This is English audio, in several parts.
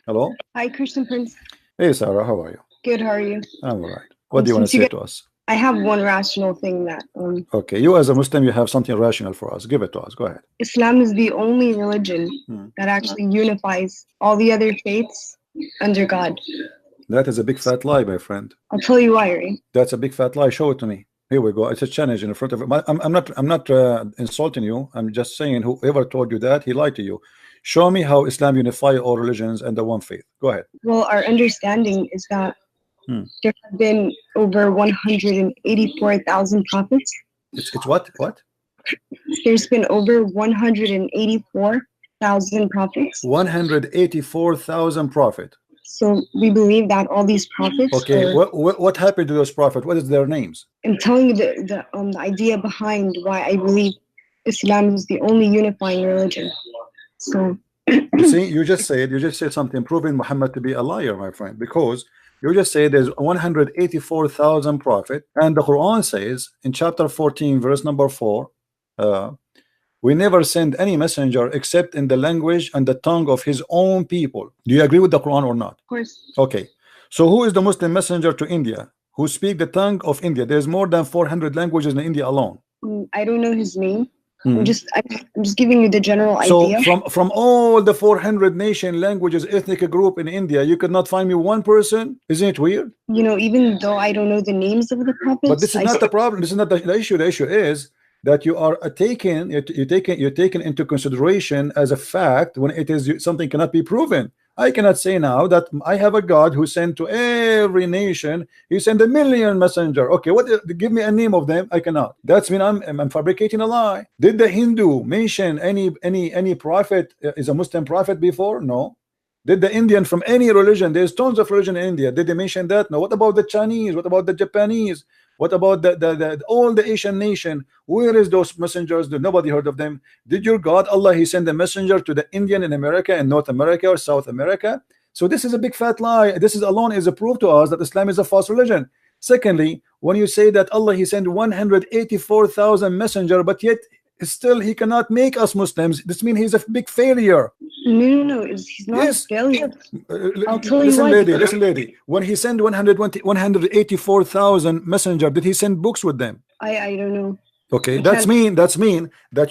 Hello. Hi, Christian Prince. Hey, Sarah. How are you? Good, how are you? I'm all right. What do you want to say to us? I have one rational thing that Okay, you as a Muslim, you have something rational for us. Give it to us. Go ahead. Islam is the only religion that actually unifies all the other faiths under God. That is a big fat lie, my friend. I'll tell you why, right? That's a big fat lie. Show it to me. Here we go. It's a challenge in front of it. I'm not insulting you. I'm just saying whoever told you that, he lied to you. Show me how Islam unifies all religions under one faith. Go ahead. Well, our understanding is that there have been over 184,000 prophets. It's what? What? There's been over 184,000 prophets. 184,000 prophets. So we believe that all these prophets. Okay, what happened to those prophets? What is their names? I'm telling you the idea behind why I believe Islam is the only unifying religion. So you see, you just said something proving Muhammad to be a liar, my friend, because you just say there's 184,000 prophets, and the Quran says in chapter 14, verse number 4, we never send any messenger except in the language and the tongue of his own people. Do you agree with the Quran or not? Of course. Okay. So who is the Muslim messenger to India who speak the tongue of India? There's more than 400 languages in India alone. I don't know his name. I'm just giving you the general idea. So from all the 400 nation languages ethnic group in India, you could not find me one person. Isn't it weird? You know, even though I don't know the names of the prophets. But this is not the problem. This is not the issue. The issue is that you are taken into consideration as a fact when it is something cannot be proven. I cannot say now that I have a God who sent to every nation. He sent 1 million messenger. Okay, what? Give me a name of them. I cannot. That's mean I'm fabricating a lie. Did the Hindu mention any prophet is a Muslim prophet before? No. Did the Indian from any religion? There's tons of religion in India. Did they mention that? No. What about the Chinese? What about the Japanese? What about all the Asian nation? Where is those messengers? Nobody heard of them. Did your God Allah He send a messenger to the Indian in America and North America or South America? So this is a big fat lie. This is alone is a proof to us that Islam is a false religion. Secondly, when you say that Allah He sent 184,000 messenger, but yet still He cannot make us Muslims, this means He's a big failure. No, he's not a failure. I'll tell you listen, why. Listen, lady. When He sent 184,000 messenger, did He send books with them? I don't know. Okay, that's mean that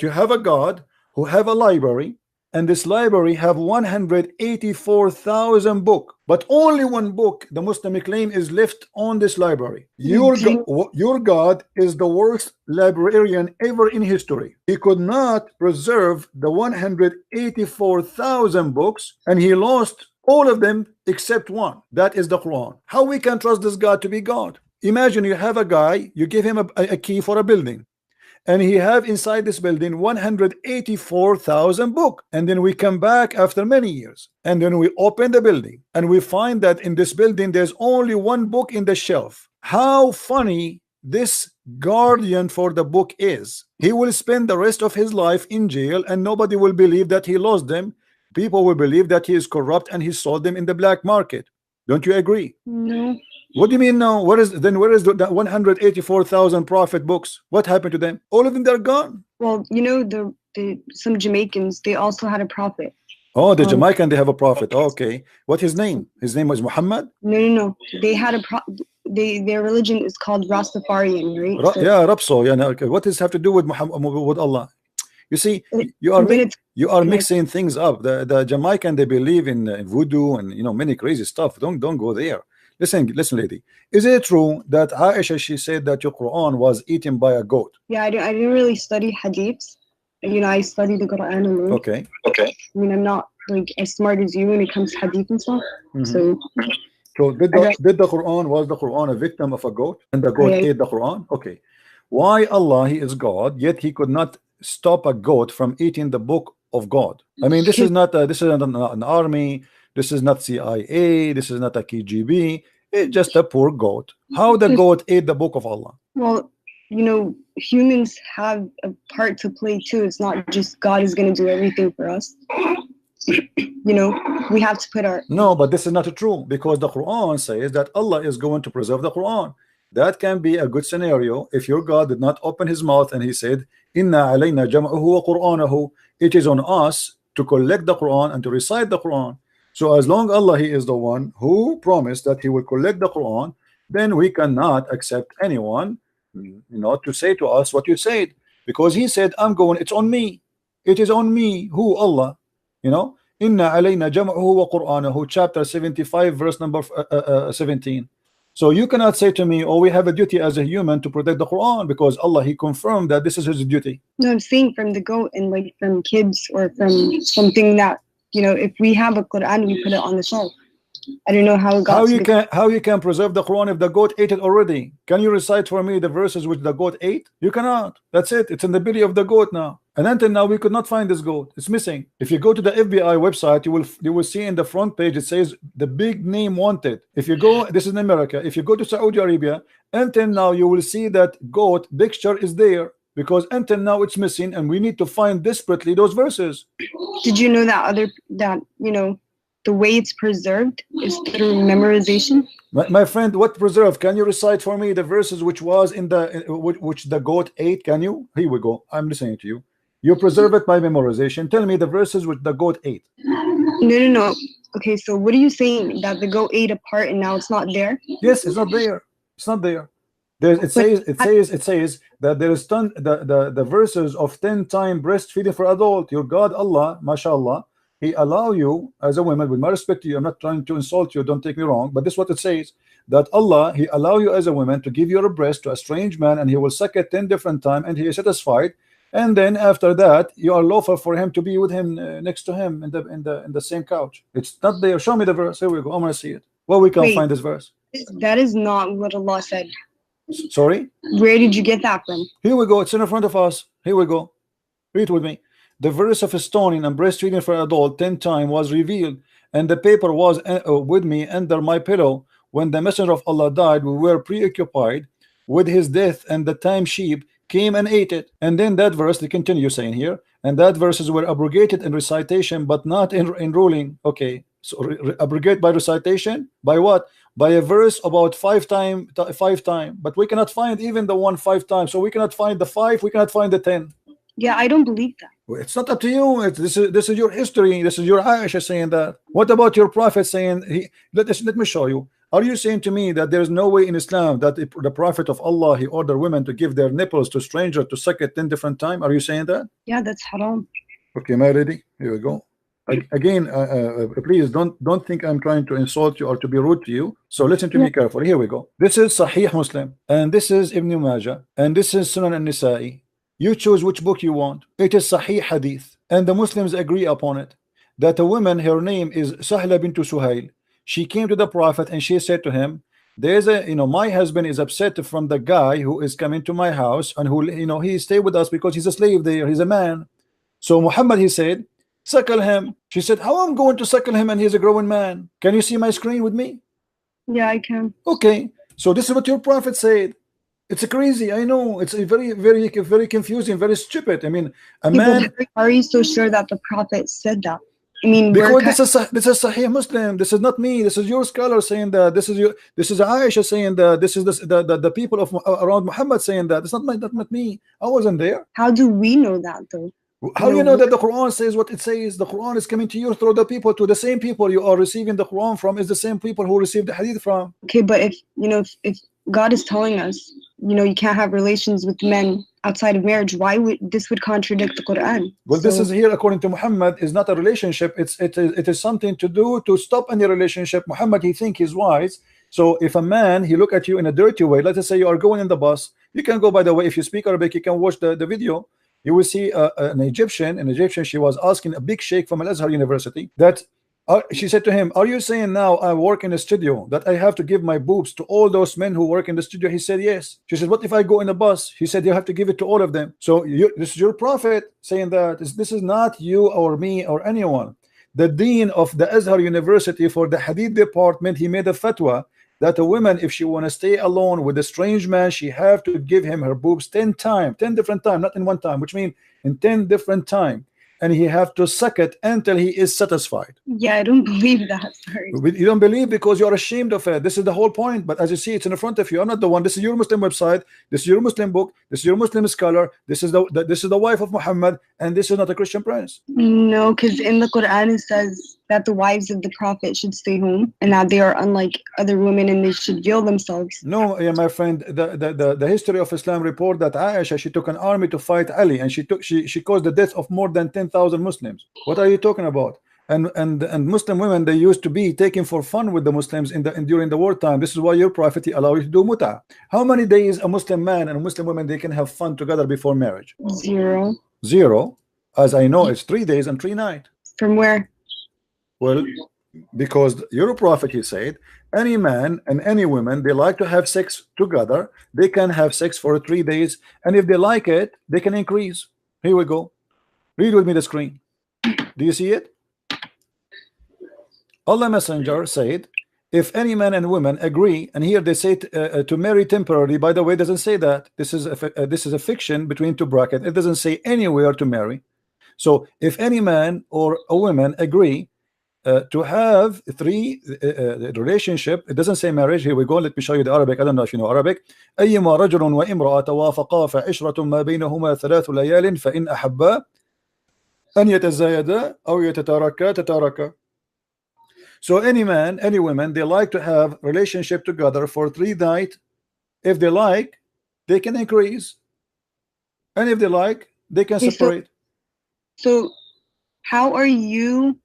you have a God who have a library, and this library have 184,000 book, but only one book the Muslim claim is left on this library. Your God is the worst librarian ever in history. He could not preserve the 184,000 books, and he lost all of them except one. That is the Quran. How we can trust this God to be God? Imagine you have a guy, you give him a key for a building, and he have inside this building 184,000 book, and then we come back after many years, and then we open the building and we find that in this building there's only one book in the shelf. How funny this guardian for the book is. He will spend the rest of his life in jail, and nobody will believe that he lost them. People will believe that he is corrupt and he sold them in the black market. Don't you agree? No. What do you mean no? Where is the 184,000 prophet books? What happened to them? All of them, they're gone. Well, you know, some Jamaicans, they also had a prophet. Oh, the Jamaican, they have a prophet. Okay, what his name? His name was Muhammad. No. They had their religion is called Rastafarian, right? Yeah, Rapso. Yeah. Okay. What does this have to do with Muhammad, with Allah? You see, you are mixing things up. The Jamaican, they believe in voodoo and many crazy stuff. Don't go there. Listen, lady. Is it true that Aisha, she said that your Quran was eaten by a goat? Yeah, I didn't really study hadiths. I study the Quran alone. Okay. I mean, I'm not like as smart as you when it comes to hadith and stuff. So did the Quran, was the Quran a victim of a goat, and the goat ate the Quran? Okay. Why Allah, He is God, yet He could not stop a goat from eating the book of God? I mean, this is not an army. This is not CIA. This is not a KGB. It's just a poor goat. How the goat ate the book of Allah? Well, humans have a part to play too. It's not just God is going to do everything for us. We have to put our... No, but this is not true, because the Quran says that Allah is going to preserve the Quran. That can be a good scenario if your God did not open his mouth and he said, Inna alayna jam'uhu wa qur'anahu. It is on us to collect the Quran and to recite the Quran. So as long Allah He is the one who promised that He will collect the Quran, then we cannot accept anyone, to say to us what you said, because He said, I'm going, it's on me, it is on me. Who? Allah. Inna alayna jam'uhu wa qur'anahu, chapter 75 verse number 17. So you cannot say to me, oh, we have a duty as a human to protect the Quran, because Allah He confirmed that this is His duty. No, I'm saying from the goat and like from kids or from something that, if we have a Quran, we put it on the shelf. I don't know how it got how you can preserve the Quran if the goat ate it already? Can you recite for me the verses which the goat ate? You cannot. That's it. It's in the belly of the goat now. And until now we could not find this goat. It's missing. If you go to the FBI website, you will see in the front page it says the big name wanted. If you go, this is in America. If you go to Saudi Arabia, until now you will see that goat picture is there, because until now it's missing, and we need to find desperately those verses. Did you know that the way it's preserved is through memorization? My friend, what preserved? Can you recite for me the verses which was in which the goat ate? Can you? Here we go. I'm listening to you. You preserve it by memorization. Tell me the verses which the goat ate. No. Okay, so what are you saying? That the goat ate a part and now it's not there? Yes, it's not there. It's not there. It says that there is the verses of 10 times breastfeeding for adult. Your God Allah, mashallah, He allow you as a woman, with my respect to you, I'm not trying to insult you, don't take me wrong, but this is what it says, that Allah He allow you as a woman to give your breast to a strange man, and he will suck it 10 different times, and he is satisfied, and then after that you are lawful for him to be with him next to him in the same couch. It's not there. Show me the verse. Here we go. I'm gonna see it. Well, we can find this verse. That is not what Allah said. Sorry? Where did you get that from? Here we go. It's in front of us. Here we go. Read with me. The verse of stoning and breastfeeding for adult 10 times was revealed, and the paper was with me under my pillow. When the messenger of Allah died, we were preoccupied with his death, and the time sheep came and ate it. And then that verse, they continue saying here, and that verses were abrogated in recitation, but not in ruling. Okay, so abrogate by recitation? By what? By a verse about 5 times, but we cannot find even the 1 5 times. So we cannot find the 5, we cannot find the 10. Yeah, I don't believe that. It's not up to you. This is your history. This is your Aisha saying that. What about your Prophet saying let me show you. Are you saying to me that there is no way in Islam that the Prophet of Allah, he ordered women to give their nipples to strangers to suck it 10 different times? Are you saying that? Yeah, that's haram. Okay, am I ready? Here we go. Again, please don't think I'm trying to insult you or to be rude to you. So listen to me carefully. Here we go. This is Sahih Muslim, and this is Ibn Majah, and this is Sunan al-Nisa'i. You choose which book you want. It is Sahih Hadith, and the Muslims agree upon it, that a woman, her name is Sahla bint Suhail. She came to the Prophet and she said to him, there's my husband is upset from the guy who is coming to my house, and who he stay with us because he's a slave there, he's a man. So Muhammad, he said, suckle him. She said, how I'm going to suckle him and he's a growing man? Can you see my screen with me? Yeah, I can. Okay, so this is what your Prophet said. It's crazy. I know it's very, very, very confusing, very stupid. I mean, man. Are you so sure that the Prophet said that? I mean, because this is Sahih Muslim. This is not me. This is your scholar saying that. This is Aisha saying that. This is the people of around Muhammad saying that. It's not me. I wasn't there. How do we know that though? How do you know that the Quran says what it says? The Quran is coming to you through the same people you are receiving the Quran from is the same people who received the Hadith from. Okay, but if God is telling us, you can't have relations with men outside of marriage, why would this contradict the Quran? Well, this is here according to Muhammad is not a relationship. It is something to do to stop any relationship. Muhammad, he think he's wise. So if a man, he look at you in a dirty way, let us say you are going in the bus, you can go, by the way, if you speak Arabic, you can watch the video. You will see an Egyptian, she was asking a big sheikh from Al-Azhar University that she said to him, are you saying now I work in a studio that I have to give my boobs to all those men who work in the studio? He said yes. She said, what if I go in a bus? He said, you have to give it to all of them. So this is your Prophet saying that. This is not you or me or anyone. The dean of the Azhar University for the Hadith department, he made a fatwa that a woman, if she want to stay alone with a strange man, she have to give him her boobs 10 times, 10 different times, not in one time, which means in 10 different times. And he have to suck it until he is satisfied. Yeah, I don't believe that. Sorry. You don't believe because you are ashamed of it. This is the whole point. But as you see, it's in front of you. I'm not the one. This is your Muslim website. This is your Muslim book. This is your Muslim scholar. This is the wife of Muhammad, and this is not a Christian prince. No, because in the Quran it says that the wives of the Prophet should stay home and that they are unlike other women and they should veil themselves. No, yeah, my friend, the history of Islam report that Aisha, she took an army to fight Ali, and she caused the death of more than 10,000 Muslims. What are you talking about? And Muslim women, they used to be taken for fun with the Muslims during the wartime. This is why your prophet allow you to do muta. How many days a Muslim man and a Muslim woman they can have fun together before marriage? 0. 0. As I know, it's 3 days and 3 nights. From where? Well, because your prophet, he said, any man and any woman, they like to have sex together, they can have sex for 3 days, and if they like it, they can increase. Here we go. Read with me the screen. Do you see it? Allah Messenger said, if any man and woman agree, and here they say to marry temporarily. By the way, it doesn't say that. This is a fiction between two brackets. It doesn't say anywhere to marry. So if any man or a woman agree to have 3 relationship, it doesn't say marriage. Here we go. Let me show you the Arabic. I don't know if you know Arabic. أيما رجل وامرأة توافقا فعشرة ما بينهما 3 ليال فإن أحبا أن يتزايدا أو يتتاركا تتاركا. So any man, any woman, they like to have relationship together for 3 nights. If they like, they can increase, and if they like, they can separate. So how are you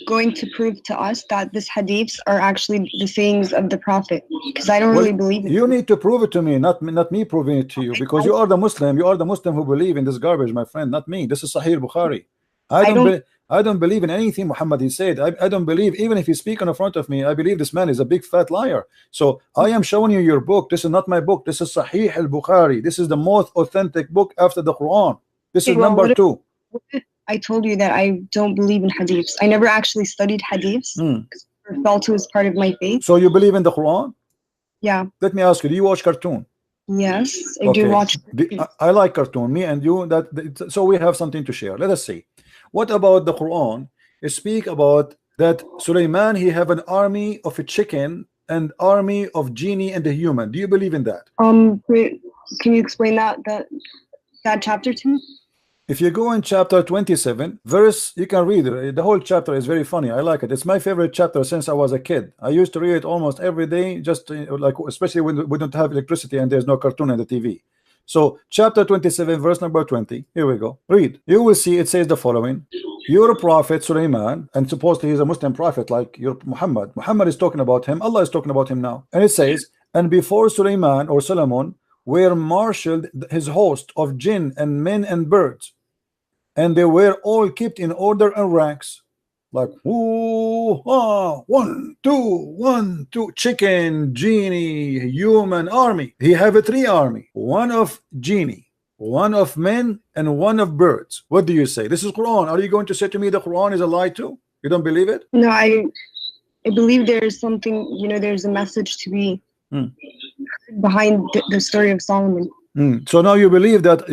going to prove to us that this hadiths are actually the sayings of the Prophet? Because I don't really believe it. You need to prove it to me, not me proving it to you, because you are the Muslim. You are the Muslim who believe in this garbage, my friend, not me. This is Sahih Bukhari. I don't believe in anything Muhammad he said. I don't believe, even if he speak in front of me, I believe this man is a big fat liar. So I am showing you your book. This is not my book. This is Sahih al-Bukhari. This is the most authentic book after the Quran. This is number 2. I told you that I don't believe in hadiths. I never actually studied hadiths. I felt it was part of my faith. So you believe in the Quran? Yeah. Let me ask you, do you watch cartoon? Yes, I do watch. I like cartoon. Me and you, so we have something to share. Let us see. What about the Quran? It speak about that Sulaiman, he have an army of a chicken and army of genie and a human. Do you believe in that? Can you explain that chapter to me? If you go in chapter 27 verse, you can read it. The whole chapter is very funny. I like it. It's my favorite chapter since I was a kid. I used to read it almost every day, just like, especially when we don't have electricity and there's no cartoon on the TV. So chapter 27 verse number 20, here we go. Read. You will see it says the following: your prophet Sulaiman, and supposedly he's a Muslim prophet like your Muhammad is talking about him, Allah is talking about him now, and it says, and before Sulaiman or Solomon were marshaled his host of jinn and men and birds, and they were all kept in order and ranks, like 1 2 chicken, genie, human army. He have a 3 army, 1 of genie, 1 of men, and 1 of birds. What do you say? This is Quran. Are you going to say to me the Quran is a lie too? You don't believe it? No, I believe there's something, there's a message to be behind the story of Solomon. So now you believe that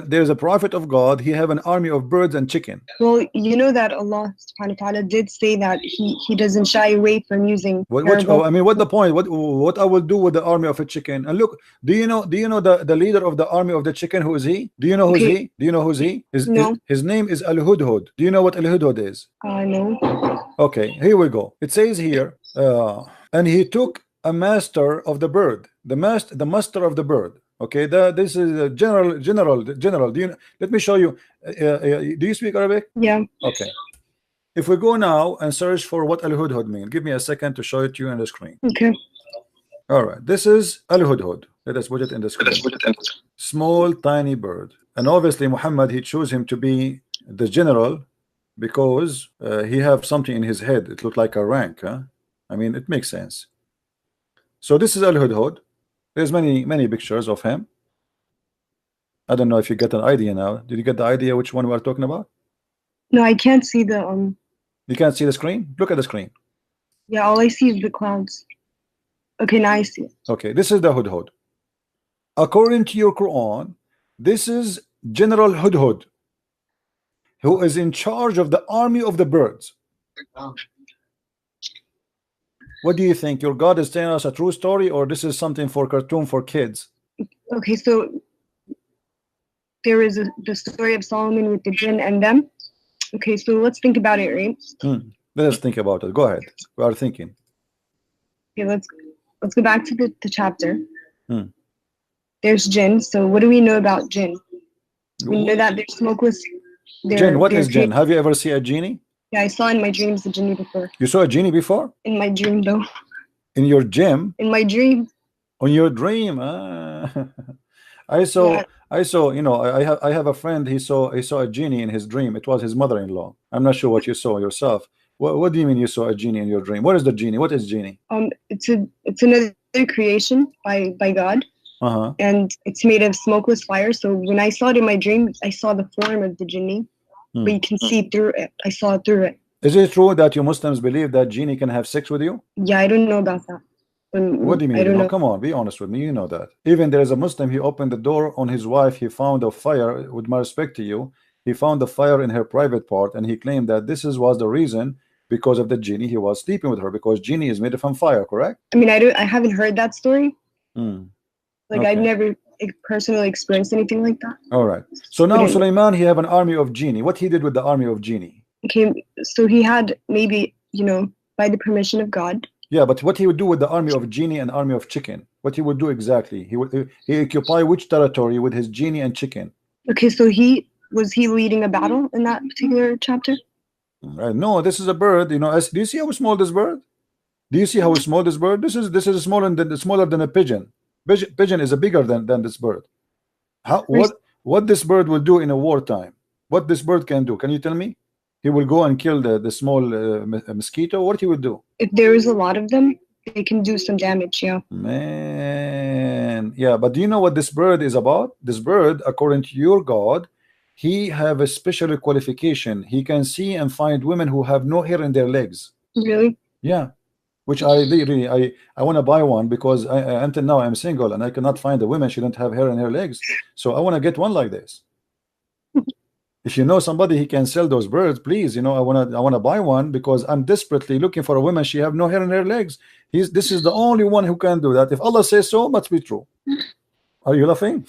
there's a prophet of God. He have an army of birds and chicken. Well, you know that Allah subhanahu wa ta'ala did say that he doesn't shy away from using I mean, what the point? What I will do with the army of a chicken? And look, do you know the leader of the army of the chicken? Who is he? Do you know who's he? Do you know who's he? His name is Al-Hudhud. Do you know what Al-Hudhud is? No. Okay, here we go. It says here, and he took a master of the bird, the master of the bird. Okay, this is a general. Do you? Let me show you. Do you speak Arabic? Yeah. Okay. If we go now and search for what Al-Hudhud mean, give me a second to show it to you on the screen. Okay. All right. This is Al-Hudhud. Let us put it in the screen. Small, tiny bird, and obviously Muhammad, he chose him to be the general because he have something in his head. It looked like a rank. Huh? I mean, it makes sense. So this is Al-Hudhud. There's many pictures of him. I don't know if you get an idea now. Did you get the idea which one we are talking about? No, I can't see the You can't see the screen? Look at the screen. Yeah, all I see is the clouds. Okay, now I see it. Okay, this is the Hudhud. According to your Quran, this is General Hudhud, who is in charge of the army of the birds. What do you think? Your God is telling us a true story, or this is something for cartoon for kids? Okay, so there is the story of Solomon with the jinn and them, Okay, so let's think about it, right? Let us think about it. Go ahead. We are thinking. Okay, let's go back to the chapter. Hmm. There's jinn. So what do we know about jinn? We know that they're smokeless. Jinn. What they're is jinn? Have you ever seen a genie? Yeah, I saw in my dreams the genie before. You saw a genie before? In my dream, though. In your gym? In my dream. On your dream? I saw. You know, I have a friend. He saw a genie in his dream. It was his mother-in-law. I'm not sure what you saw yourself. What do you mean you saw a genie in your dream? What is the genie? What is genie? It's another creation by God. And it's made of smokeless fire. So when I saw it in my dream, I saw the form of the genie, but you can see through it. I saw through it. Is it true that you Muslims believe that genie can have sex with you? Yeah, I don't know about that. What do you mean? I don't know. Come on, be honest with me. You know that. Even there is a Muslim, he opened the door on his wife. He found a fire. With my respect to you, he found a fire in her private part, and he claimed that was the reason, because of the genie he was sleeping with her, because genie is made from fire, correct? I mean, I haven't heard that story. Like, Okay. I've never personally experienced anything like that. All right. So now Sulaiman, he have an army of genie. What he did with the army of genie? Okay, so he had, maybe, you know, by the permission of God. Yeah, but what he would do with the army of genie and army of chicken? What he would do exactly? He occupy which territory with his genie and chicken? Okay, so was he leading a battle in that particular chapter? No, this is a bird. You know, do you see how small this bird? Do you see how small this bird? This is smaller than a pigeon. Pigeon is bigger than this bird. What this bird will do in a wartime? What this bird can do? Can you tell me? He will go and kill the small mosquito. What he will do? If there is a lot of them, they can do some damage. Yeah. Man, yeah. But do you know what this bird is about? This bird, according to your God, he have a special qualification. He can see and find women who have no hair in their legs. Really? Yeah. Which I want to buy one, because until now I'm single and I cannot find a woman she don't have hair in her legs. So I want to get one like this. If you know somebody he can sell those birds, please, you know, I want to buy one, because I'm desperately looking for a woman she have no hair in her legs. This is the only one who can do that. If Allah says so, must be true. Are you laughing?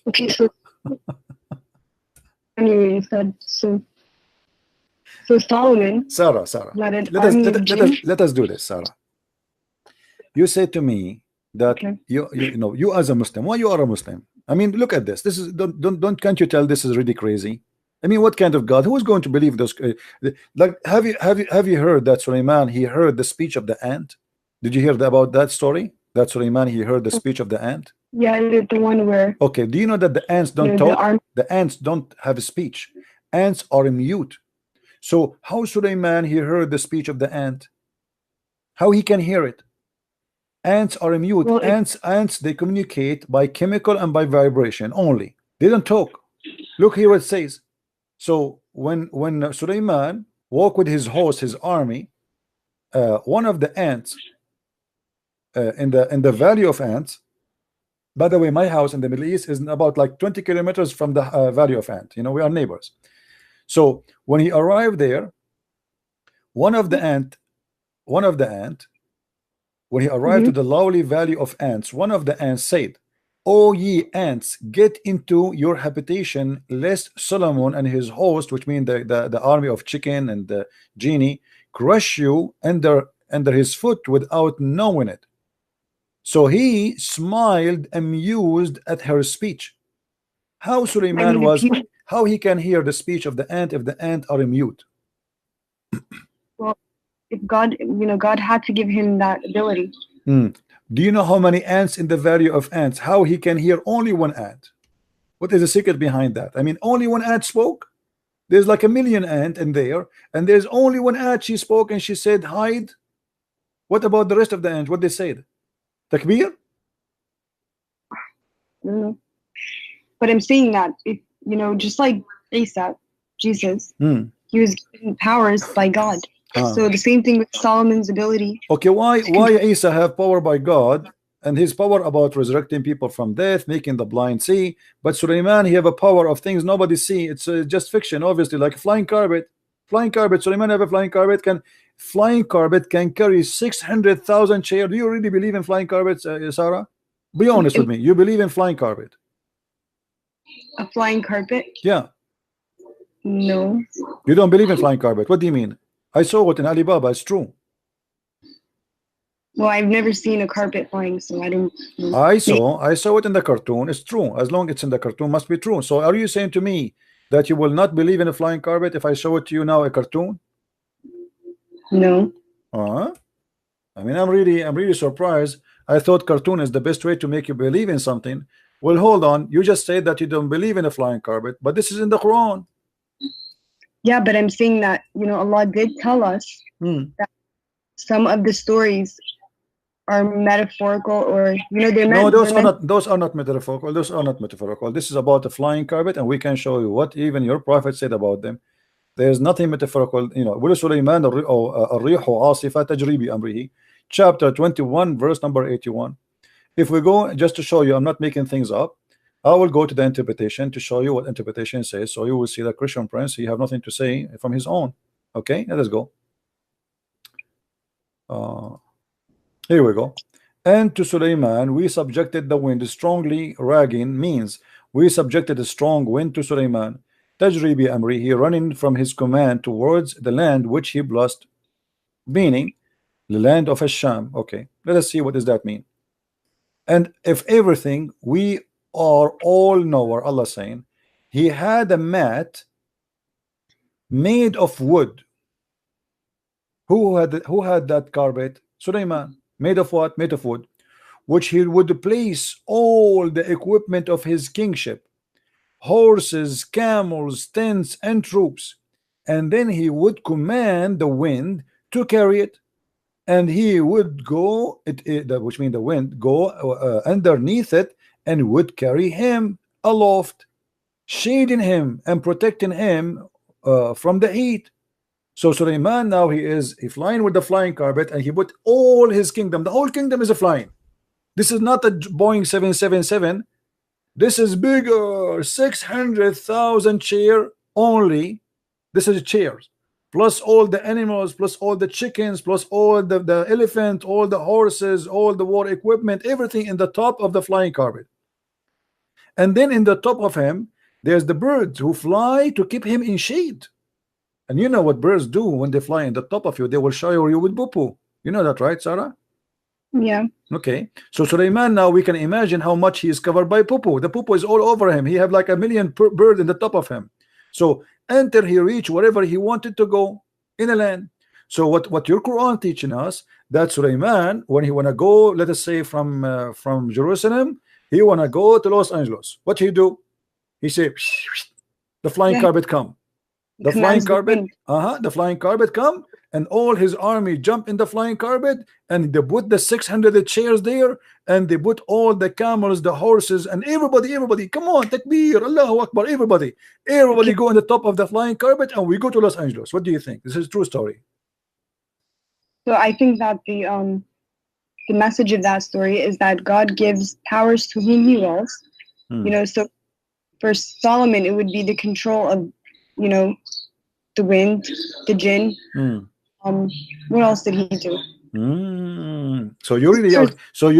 Okay, so anyway, you said so Solomon. Sarah, let us do this, Sarah. You said to me that you as a Muslim, why you are a Muslim? I mean, look at this. This is can't you tell this is really crazy? I mean, what kind of God? Who is going to believe those? Like, have you heard that Sulaiman, he heard the speech of the ant? Did you hear about that story? That Sulaiman, he heard the speech of the ant. Yeah, the one where. Okay. Do you know that the ants don't talk? The ants don't have a speech. Ants are mute. So how Sulaiman he heard the speech of the ant? How he can hear it? Ants are mute. Well, ants they communicate by chemical and by vibration only. They don't talk. Look here what it says. So when Sulaiman walked with his host, his army, one of the ants in the valley of ants. By the way, my house in the Middle East is about like 20 kilometers from the valley of ant. You know, we are neighbors. So when he arrived there, one of the ant, when he arrived to the lowly valley of ants, one of the ants said, "O ye ants, get into your habitation, lest Solomon and his host," which mean the army of chicken and the genie, "crush you under his foot without knowing it." So he smiled, amused at her speech. How Sulaiman how he can hear the speech of the ant if the ant are mute? Well, if God, God had to give him that ability. Do you know how many ants in the valley of ants? How he can hear only one ant? What is the secret behind that? I mean, only one ant spoke. There's like a million ant in there, and there's only one ant. She spoke and she said, "Hide." What about the rest of the ants? What they said? Takbir? But I'm saying that if just like Isa, Jesus, he was given powers by God. So the same thing with Solomon's ability. Okay, why Isa have power by God and his power about resurrecting people from death, making the blind see, but Sulaiman he have a power of things nobody see. It's just fiction, obviously, like a flying carpet. Sulaiman have a flying carpet. Flying carpet can carry 600,000 chairs. Do you really believe in flying carpets, Sarah? Be honest with me. You believe in flying carpet? A flying carpet? Yeah. No. You don't believe in flying carpet. What do you mean? I saw it in Alibaba. It's true. Well, I've never seen a carpet flying, so I don't know. I saw it in the cartoon. It's true. As long as it's in the cartoon, must be true. So are you saying to me that you will not believe in a flying carpet if I show it to you now, a cartoon? No. I mean, I'm really surprised. I thought cartoon is the best way to make you believe in something. Well, hold on. You just said that you don't believe in a flying carpet, but this is in the Quran. Yeah, but I'm saying that, you know, Allah did tell us that some of the stories are metaphorical, or, you know, they're no, those are not metaphorical. Those are not metaphorical. This is about a flying carpet, and we can show you what even your prophet said about them. There's nothing metaphorical. You know, Sulaiman الريح عاصفة تجري بأمره, chapter 21, verse number 81. If we go, just to show you, I'm not making things up. I will go to the interpretation to show you what interpretation says. So you will see that Christian Prince, he have nothing to say from his own. Okay, let us go. Here we go. And to Sulaiman we subjected the wind strongly. Ragging means we subjected a strong wind to Sulaiman. Tajri bi amri, he running from his command towards the land which he blessed, meaning the land of Asham. Okay, let us see what does that mean. And if everything, we are all knower, Allah saying, he had a mat made of wood. Who had that carpet? Sulaiman. Made of what? Made of wood, which he would place all the equipment of his kingship, horses, camels, tents, and troops, and then he would command the wind to carry it, and he would go, which means the wind go underneath it, and would carry him aloft, shading him and protecting him from the heat. So Sulaiman now he's flying with the flying carpet, and he put all his kingdom. The whole kingdom is a flying. This is not a Boeing 777. This is bigger, 600,000 chair only. This is chairs, plus all the animals, plus all the chickens, plus all the elephant, all the horses, all the war equipment, everything in the top of the flying carpet. And then in the top of him, there's the birds who fly to keep him in shade. And you know what birds do when they fly in the top of you? They will shower you with poo-poo. You know that, right, Sarah? Yeah. Okay. So Sulaiman, now we can imagine how much he is covered by poo-poo. The poo-poo is all over him. He have like a million bird in the top of him. So until he reach wherever he wanted to go in the land. So what your Quran teaching us, that Sulaiman, when he want to go, let us say from Jerusalem, he want to go to Los Angeles. What he do? He say, the flying carpet come. The flying carpet, the flying carpet come, and all his army jump in the flying carpet, and they put the 600 chairs there, and they put all the camels, the horses, and everybody, come on, takbir, Allahu Akbar, everybody go on the top of the flying carpet, and we go to Los Angeles. What do you think? This is a true story. So I think that the message of that story is that God gives powers to whom he wills. You know, so for Solomon, it would be the control of, you know, the wind, the jinn. What else did he do? So you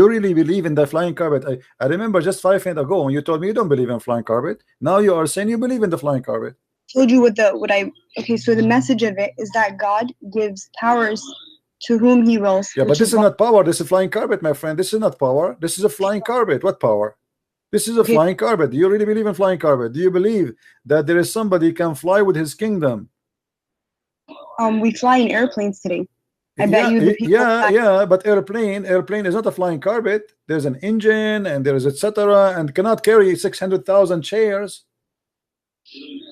really believe in the flying carpet. I remember just 5 minutes ago when you told me you don't believe in flying carpet. Now you are saying you believe in the flying carpet. Told you okay, so the message of it is that God gives powers to whom he wills. Yeah, but this is not power. This is flying carpet, my friend. This is not power. This is a flying carpet. What power? This is a flying carpet. Do you really believe in flying carpet? Do you believe that there is somebody can fly with his kingdom? We fly in airplanes today. I bet you the people but airplane is not a flying carpet. There's an engine and there is etc. and cannot carry 600,000 chairs.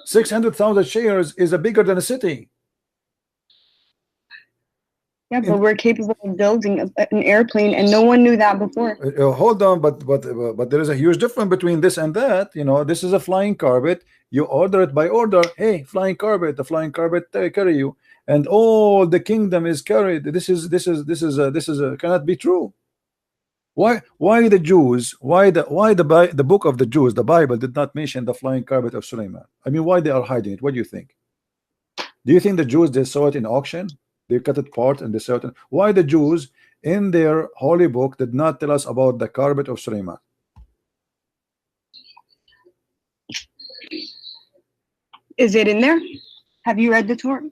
600,000 chairs is bigger than a city. Yeah, but we're capable of building an airplane, and no one knew that before. Hold on, but there is a huge difference between this and that. You know, this is a flying carpet. You order it by order. Hey, flying carpet, the flying carpet carry you, and all the kingdom is carried. This is cannot be true. Why the Jews? Why the book of the Jews, the Bible, did not mention the flying carpet of Sulaiman? I mean, why they are hiding it? What do you think? Do you think the Jews, they saw it in auction? They cut it apart and they sell it. Why the Jews in their holy book did not tell us about the carpet of Sulaiman? Is it in there? Have you read the Torah?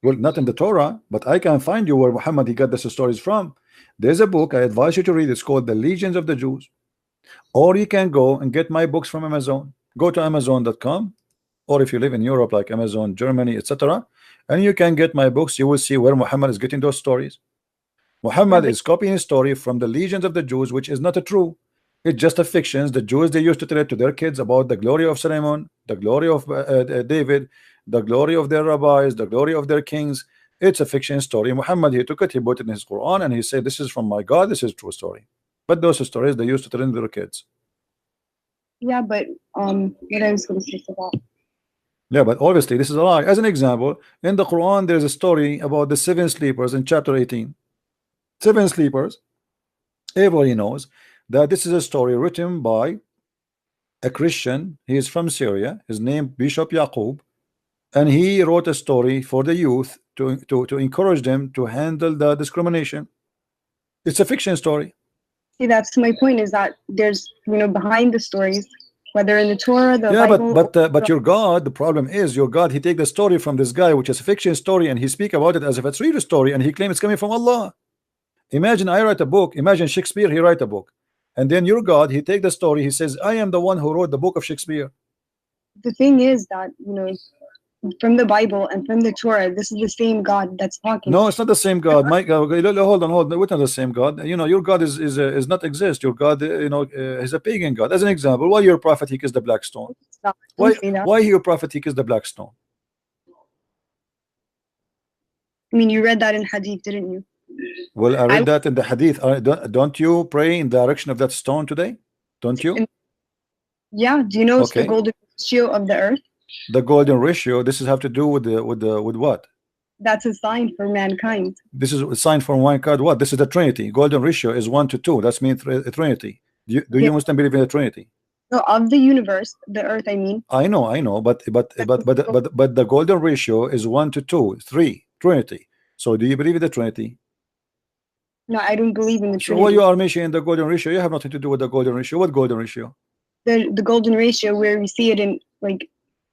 Well, not in the Torah, but I can find you where Muhammad he got these stories from. There's a book I advise you to read. It's called The Legions of the Jews. Or you can go and get my books from Amazon. Go to Amazon.com, or if you live in Europe like Amazon, Germany, etc., and you can get my books. You will see where Muhammad is getting those stories. Muhammad is copying a story from the Legions of the Jews, which is not a true. It's just a fiction. The Jews, they used to tell it to their kids about the glory of Solomon, the glory of David, the glory of their rabbis, the glory of their kings. It's a fiction story. Muhammad, he took it, he put it in his Quran, and he said, this is from my God, this is a true story. But those stories they used to tell in their kids. Yeah, but what I was going to say to that. Yeah, but obviously this is a lie. As an example, in the Quran there's a story about the 7 sleepers in chapter 18. 7 sleepers. Everybody knows that this is a story written by a Christian. He is from Syria. His name Bishop Yaqub, and he wrote a story for the youth to encourage them to handle the discrimination. It's a fiction story. See, that's my point, is that there's, behind the stories, whether in the Torah, the yeah, Bible, but your God, the problem is your God, he take the story from this guy, which is a fiction story, and he speak about it as if it's real story, and he claims it's coming from Allah. Imagine I write a book, imagine Shakespeare, he write a book, and then your God, he take the story, he says, I am the one who wrote the book of Shakespeare. The thing is that, from the Bible and from the Torah, this is the same God that's talking. No, it's not the same God. My God, hold on. We're not the same God. Your God is not exist. Your God, is a pagan God. As an example, why your prophet he kissed the black stone? Why your prophet he kissed the black stone? I mean, you read that in Hadith, didn't you? Well, I read that in the Hadith. Don't you pray in the direction of that stone today? Don't you? Yeah. Do you know it's the golden ratio of the earth? The golden ratio. This is have to do with what? That's a sign for mankind. This is a sign for mankind. What? This is the Trinity. Golden ratio is 1 to 2. That's mean Trinity. Do you Muslim believe in the Trinity? No, of the universe, the earth. I mean. I know, but the golden ratio is 1 to 2, 3. Trinity. So do you believe in the Trinity? No, I don't believe in the Trinity. So why you are mentioning the golden ratio? You have nothing to do with the golden ratio. What golden ratio? The golden ratio, where we see it in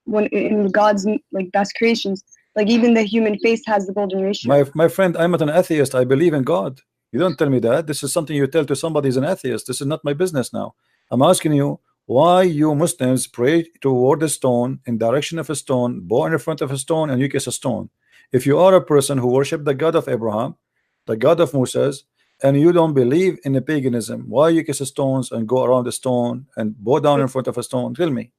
when in God's best creations, even the human face has the golden ratio. My friend, I'm not an atheist. I believe in God. You don't tell me that. This is something you tell to somebody who's an atheist. This is not my business now. I'm asking you why you Muslims pray toward a stone, in direction of a stone, bow in front of a stone, and you kiss a stone. If you are a person who worship the God of Abraham, the God of Moses, and you don't believe in the paganism, why you kiss stones and go around the stone and bow down in front of a stone? Tell me.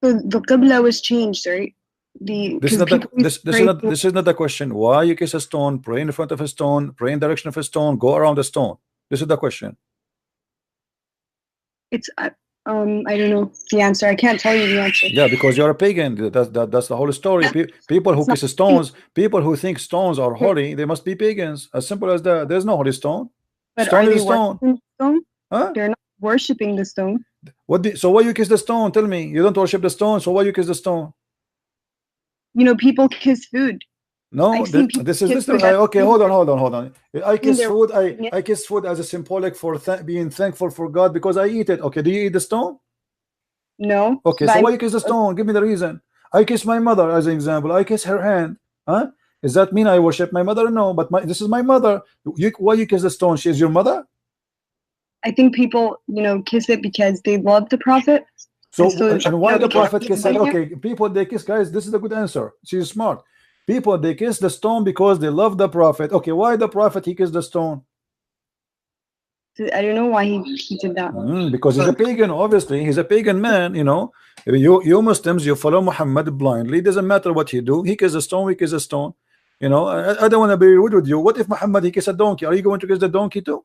So the Qibla was changed, right? This is not the question. Why you kiss a stone, pray in front of a stone, pray in direction of a stone, go around the stone? This is the question. It's I don't know the answer. I can't tell you the answer. Yeah, because you're a pagan. That's the whole story. People who kiss stones, people who think stones are holy, they must be pagans. As simple as that. There's no holy stone. But stone are is they stone. worshiping the stone? Huh? They're not worshiping the stone. So why you kiss the stone? Tell me. You don't worship the stone, so why you kiss the stone? People kiss food. No, this is okay. Hold on. I kiss food. I kiss food as a symbolic for being thankful for God because I eat it. Okay, do you eat the stone? No. Okay, so why you kiss the stone? Give me the reason. I kiss my mother as an example. I kiss her hand. Huh? Does that mean I worship my mother? No, but this is my mother. Why you kiss the stone? She is your mother? I think people, kiss it because they love the prophet. So and why the prophet kiss it? Okay, people they kiss, guys. This is a good answer. She's smart. People they kiss the stone because they love the prophet. Okay, why the prophet he kissed the stone? I don't know why he did that. Because he's a pagan. Obviously, he's a pagan man. You Muslims, you follow Muhammad blindly. It doesn't matter what he do. He kisses a stone. We kiss a stone. I don't want to be rude with you. What if Muhammad he kiss a donkey? Are you going to kiss the donkey too?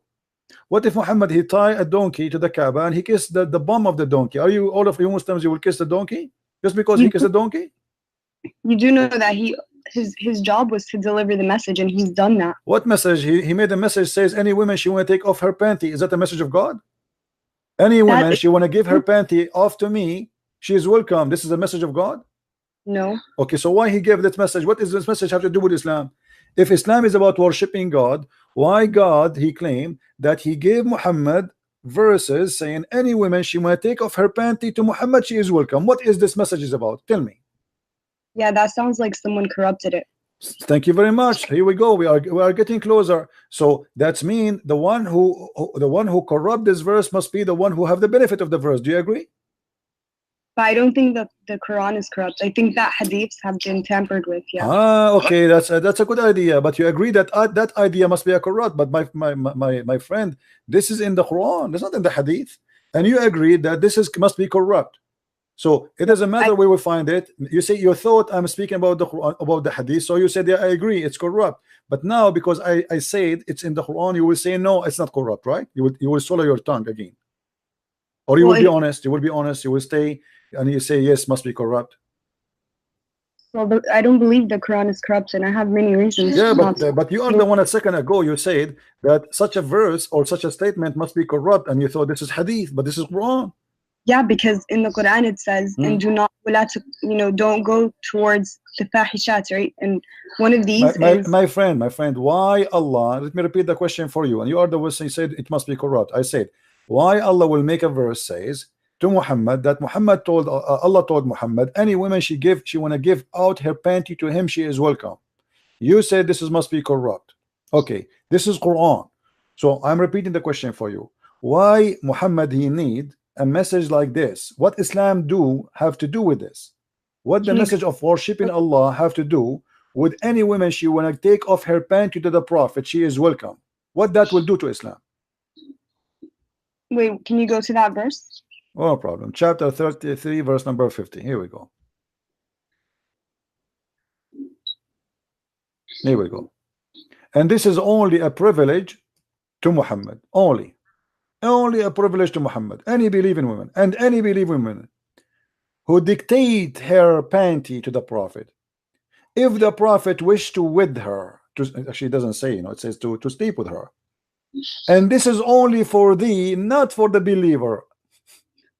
What if Muhammad he tie a donkey to the Kaaba and he kissed the bum of the donkey? Are you all of you Muslims you will kiss the donkey just because he kissed a donkey? You do know that his job was to deliver the message, and he's done that. What message? He made a message says any woman she want to take off her panty. Is that a message of God? Any woman she want to give her panty off to me, she is welcome. This is a message of God? No. Okay, so why he gave that message? What does this message have to do with Islam? If Islam is about worshiping God, why God he claimed that he gave Muhammad verses saying any woman she want to take off her panty to Muhammad, she is welcome? What is this message is about? Tell me. Yeah, that sounds like someone corrupted it. Thank you very much. Here we go. We are getting closer. So that's mean the one who corrupt this verse must be the one who have the benefit of the verse. Do you agree? But I don't think that the Quran is corrupt. I think that hadiths have been tampered with. Yeah. Okay, that's a good idea. But you agree that that idea must be a corrupt. But my friend, this is in the Quran. It's not in the hadith. And you agree that this must be corrupt. So it doesn't matter where we find it. You say you thought I'm speaking about the Quran, about the hadith, so you said, yeah, I agree, it's corrupt. But now because I said it's in the Quran, you will say no, it's not corrupt, right? You will swallow your tongue again, or you will be honest. You will be honest. You will stay and you say yes, must be corrupt. Well, I don't believe the Quran is corrupt, and I have many reasons. Yeah, but you are the one a second ago you said that such a verse or such a statement must be corrupt, and you thought this is hadith, but this is Quran. Yeah, because in the Quran it says, and do not, don't go towards the fahishat, right? And one of these is... My friend, why Allah, let me repeat the question for you, and you are the one who said it must be corrupt. I said, why Allah will make a verse says to Muhammad that Muhammad told, Allah told Muhammad, any woman she want to give out her panty to him, she is welcome. You said this must be corrupt. Okay, this is Quran. So I'm repeating the question for you. Why Muhammad he need a message like this? What Islam have to do with this? What the message of worshiping Allah have to do with any woman she want to take off her panty to the Prophet, she is welcome? What that will do to Islam? Wait, can you go to that verse? No problem. Chapter 33 verse number 50. Here we go. Here we go. And this is only a privilege to Muhammad. Only a privilege to Muhammad. Any believing woman and any believing woman who dictate her panty to the Prophet, if the Prophet wished to with her, actually it doesn't say, it says to sleep with her, and this is only for thee, not for the believer.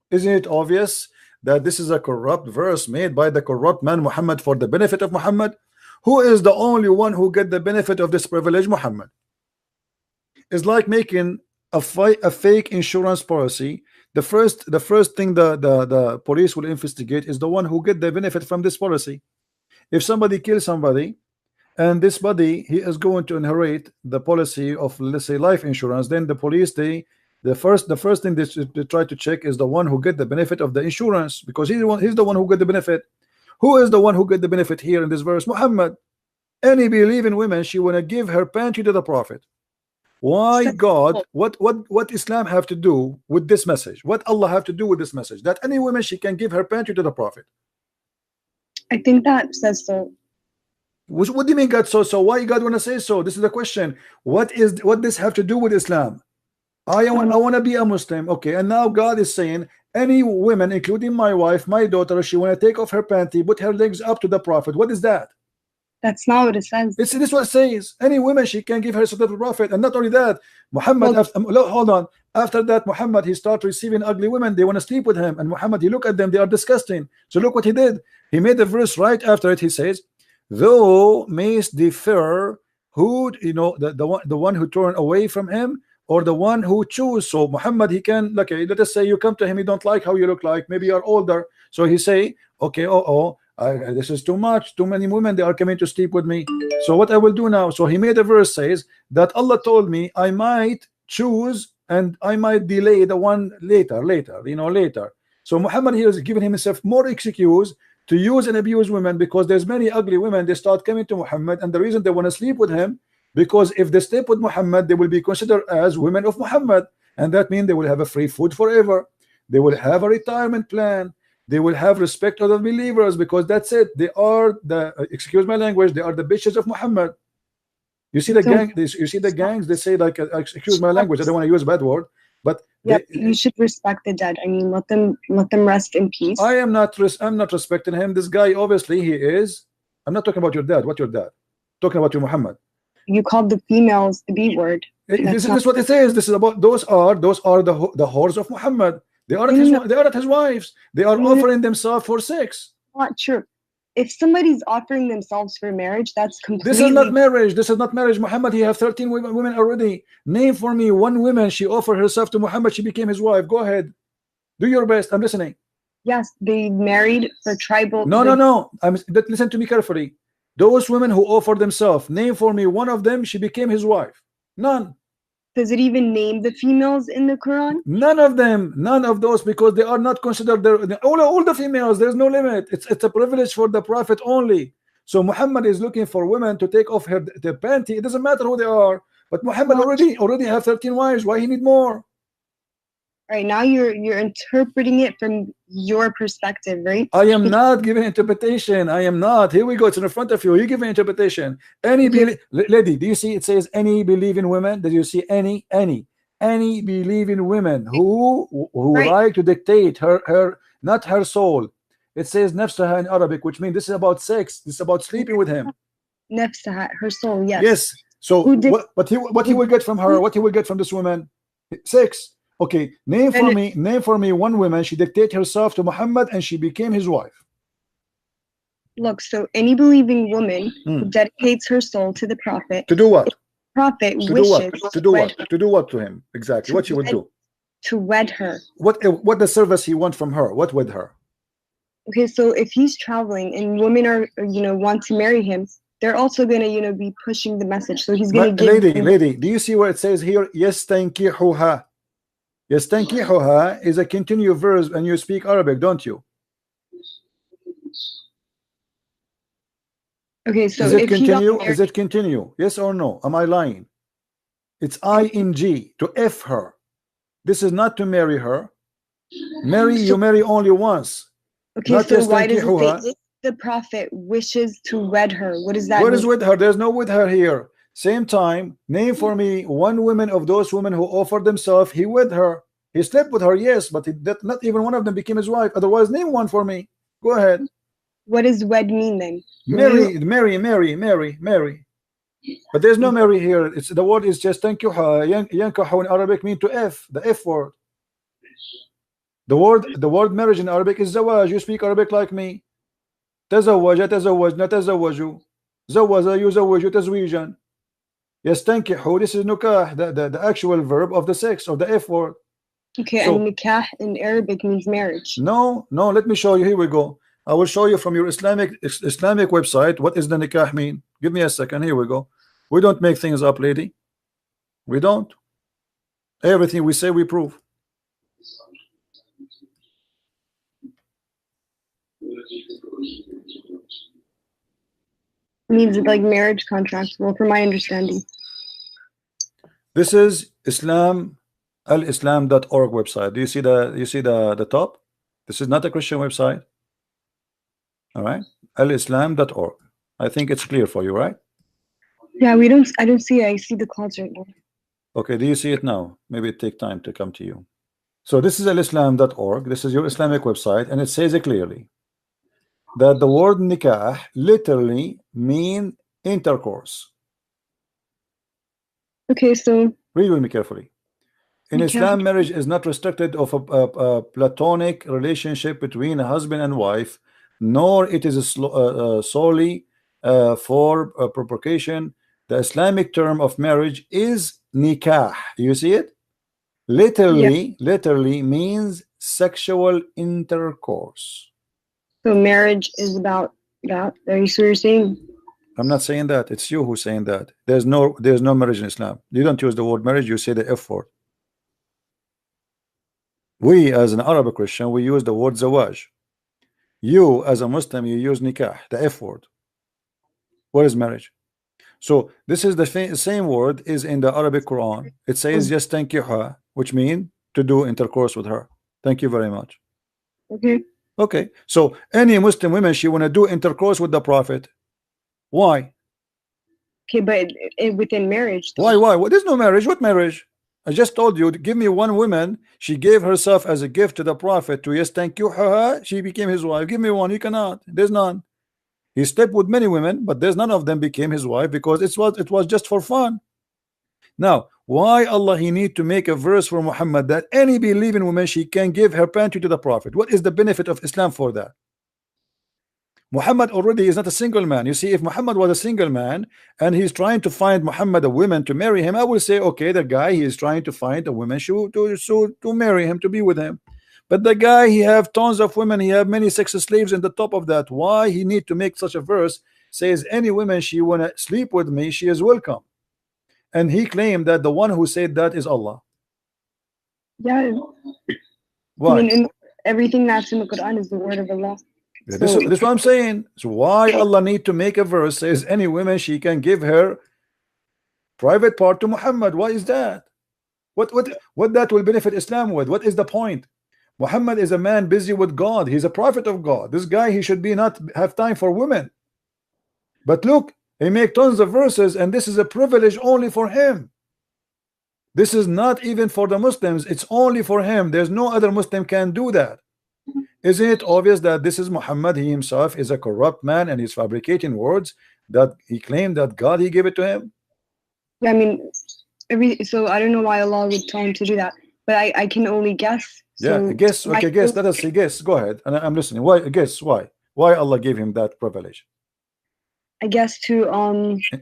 Isn't it obvious that this is a corrupt verse made by the corrupt man Muhammad for the benefit of Muhammad? Who is the only one who get the benefit of this privilege? Muhammad. It's like making a fake insurance policy. The first thing the police will investigate is the one who get the benefit from this policy. If somebody kills somebody and this body he is going to inherit the policy of, let's say, life insurance, then the police the first thing they try to check is the one who get the benefit of the insurance, because he's the one who get the benefit. Who is the one who get the benefit here in this verse? Muhammad. Any believing woman she want to give her panty to the Prophet. Why God, what Islam have to do with this message? What Allah have to do with this message? That any woman she can give her panty to the Prophet. I think that says so. What do you mean God so? Why God want to say so? This is the question. What this have to do with Islam? I want to be a Muslim. Okay, and now God is saying any woman, including my wife, my daughter, she want to take off her panty, put her legs up to the Prophet. What is that? That's not what it says. This is what it says. Any woman she can give her to the Prophet. And not only that, Muhammad, hold on. After that, Muhammad, he start receiving ugly women. They want to sleep with him. And Muhammad, he look at them. They are disgusting. So look what he did. He made the verse right after it. He says, "Thou mayst defer who, the one who turn away from him, or the one who choose." So Muhammad, he can, okay, let us say you come to him, you don't like how you look like, maybe you're older. So he say, okay, this is too much, too many women, they are coming to sleep with me. So what I will do now? So he made a verse says that Allah told me I might choose and I might delay the one later. So Muhammad here is giving himself more excuse to use and abuse women, because there's many ugly women, they start coming to Muhammad, and the reason they want to sleep with him, because if they sleep with Muhammad, they will be considered as women of Muhammad, and that means they will have a free food forever. They will have a retirement plan. They will have respect of the believers, because that's it. They are the, excuse my language, they are the bitches of Muhammad. You see the gang. You see the gangs. They say like, excuse my language. I don't want to use a bad word, but yeah, you should respect the dead. I mean, let them rest in peace. I'm not respecting him. This guy, obviously, he is. I'm not talking about your dad. What your dad? Talking about your Muhammad. You called the females the B word. This is what it says. This is about those are the whores of Muhammad. They are not his wives. They are offering themselves for sex. Not true. If somebody's offering themselves for marriage, that's completely... This is not marriage. This is not marriage. Muhammad, he have 13 women already. Name for me one woman she offered herself to Muhammad. She became his wife. Go ahead. Do your best. I'm listening. Yes, they married for tribal. No. Listen to me carefully. Those women who offered themselves, name for me one of them. She became his wife. None. Does it even name the females in the Quran? None of them. None of those, because they are not considered all the females. There's no limit. It's a privilege for the Prophet only. So Muhammad is looking for women to take off their panty. It doesn't matter who they are. But Muhammad already have 13 wives. Why he need more? Right, now you're interpreting it from your perspective, right? I am not giving interpretation. I am not. Here we go. It's in front of you. You give an interpretation. Lady, do you see it says any believing women? Did you see any believing women who right. like to dictate her not her soul? It says nafsaha in Arabic, which means this is about sex. This is about sleeping with him. Nafsaha, her soul, yes. Yes. So what he will get from her? What he will get from this woman? Sex. Okay, name for me one woman. She dictated herself to Muhammad and she became his wife. Look, so any believing woman who dedicates her soul to the Prophet. To do what? Prophet to wishes do what? To do what to him? Exactly. What she would do? To wed her. What the service he want from her? What with her? Okay, so if he's traveling and women are want to marry him, they're also gonna be pushing the message. So he's gonna give. Lady, do you see where it says here? Yastankihuha. Yastankihuha is a continuous verb, and you speak Arabic, don't you? Okay, so is it continue? Is it continue? Yes or no? Am I lying? It's ing to f her. This is not to marry her. You marry only once. Okay, so why does it say if the Prophet wishes to wed her? What does that mean? What is with her? There's no with her here. Same time, name for me one woman of those women who offered themselves. He wed her. He slept with her, yes, but not even one of them became his wife. Otherwise, name one for me. Go ahead. What does wed mean then? Marry. But there's no marry here. It's the word is just tankiha. Yankahu in Arabic mean to f, the f word. The word marriage in Arabic is zawaj. You speak Arabic like me. تزوج تزوجنا تزوجوا زوج يزوج تزويجا. يستنكحوا, this is nukah, the actual verb of the sex, of the f word. Okay, so, and nikah in Arabic means marriage. No, let me show you. Here we go. I will show you from your Islamic website what is the nikah mean. Give me a second. Here we go. We don't make things up, lady. We don't. Everything we say we prove. Means like marriage contract. Well, from my understanding. This is alislam.org website. Do you see the top? This is not a Christian website. All right, alislam.org. I think it's clear for you, right? Yeah, I don't see it. I see the clouds right now. Okay, do you see it now? Maybe it take time to come to you. So this is alislam.org. This is your Islamic website, and it says it clearly that the word nikah literally mean intercourse. Okay, so read with me carefully. In Islam, marriage is not restricted of a platonic relationship between a husband and wife, nor it is solely for procreation. The Islamic term of marriage is nikah. You see it? Literally means sexual intercourse. So marriage is about that. Are you sure you're saying? I'm not saying that. It's you who's saying that. There's no marriage in Islam. You don't use the word marriage. You say the F word. We, as an Arabic Christian, we use the word zawaj. You, as a Muslim, you use nikah, the F word. What is marriage? So this is the same word is in the Arabic Quran. It says just tankiha, which means to do intercourse with her. Thank you very much. Okay. So any Muslim women, she want to do intercourse with the Prophet. Why? Okay, but within marriage. Why? Well, there's no marriage. What marriage? I just told you, give me one woman. She gave herself as a gift to the Prophet to yastankihuha. She became his wife. Give me one. You cannot. There's none. He slept with many women, but there's none of them became his wife because it was just for fun. Now, why Allah he need to make a verse for Muhammad that any believing woman she can give her panty to the Prophet? What is the benefit of Islam for that? Muhammad already is not a single man. You see, if Muhammad was a single man and he's trying to find Muhammad a woman to marry him, I will say, okay, the guy he is trying to find a woman to marry him, to be with him. But the guy, he have tons of women, he have many sex slaves in the top of that. Why he need to make such a verse says any woman she wanna sleep with me, she is welcome? And he claimed that the one who said that is Allah. Yeah. Why? I mean, everything that's in the Quran is the word of Allah. Yeah, this is what I'm saying. So why Allah need to make a verse says any woman she can give her private part to Muhammad? Why is that? What that will benefit Islam with? What is the point? Muhammad is a man busy with God. He's a prophet of God. This guy, he should be not have time for women. But look, he make tons of verses, and this is a privilege only for him. This is not even for the Muslims. It's only for him. There's no other Muslim can do that. Isn't it obvious that this is Muhammad? He himself is a corrupt man, and he's fabricating words that he claimed that God he gave it to him. Yeah, I mean, so I don't know why Allah would tell him to do that, but I can only guess. Yeah, guess. Okay, guess. Let us see. Guess. Go ahead. And I'm listening. Why? Guess why? Why Allah gave him that privilege? I guess to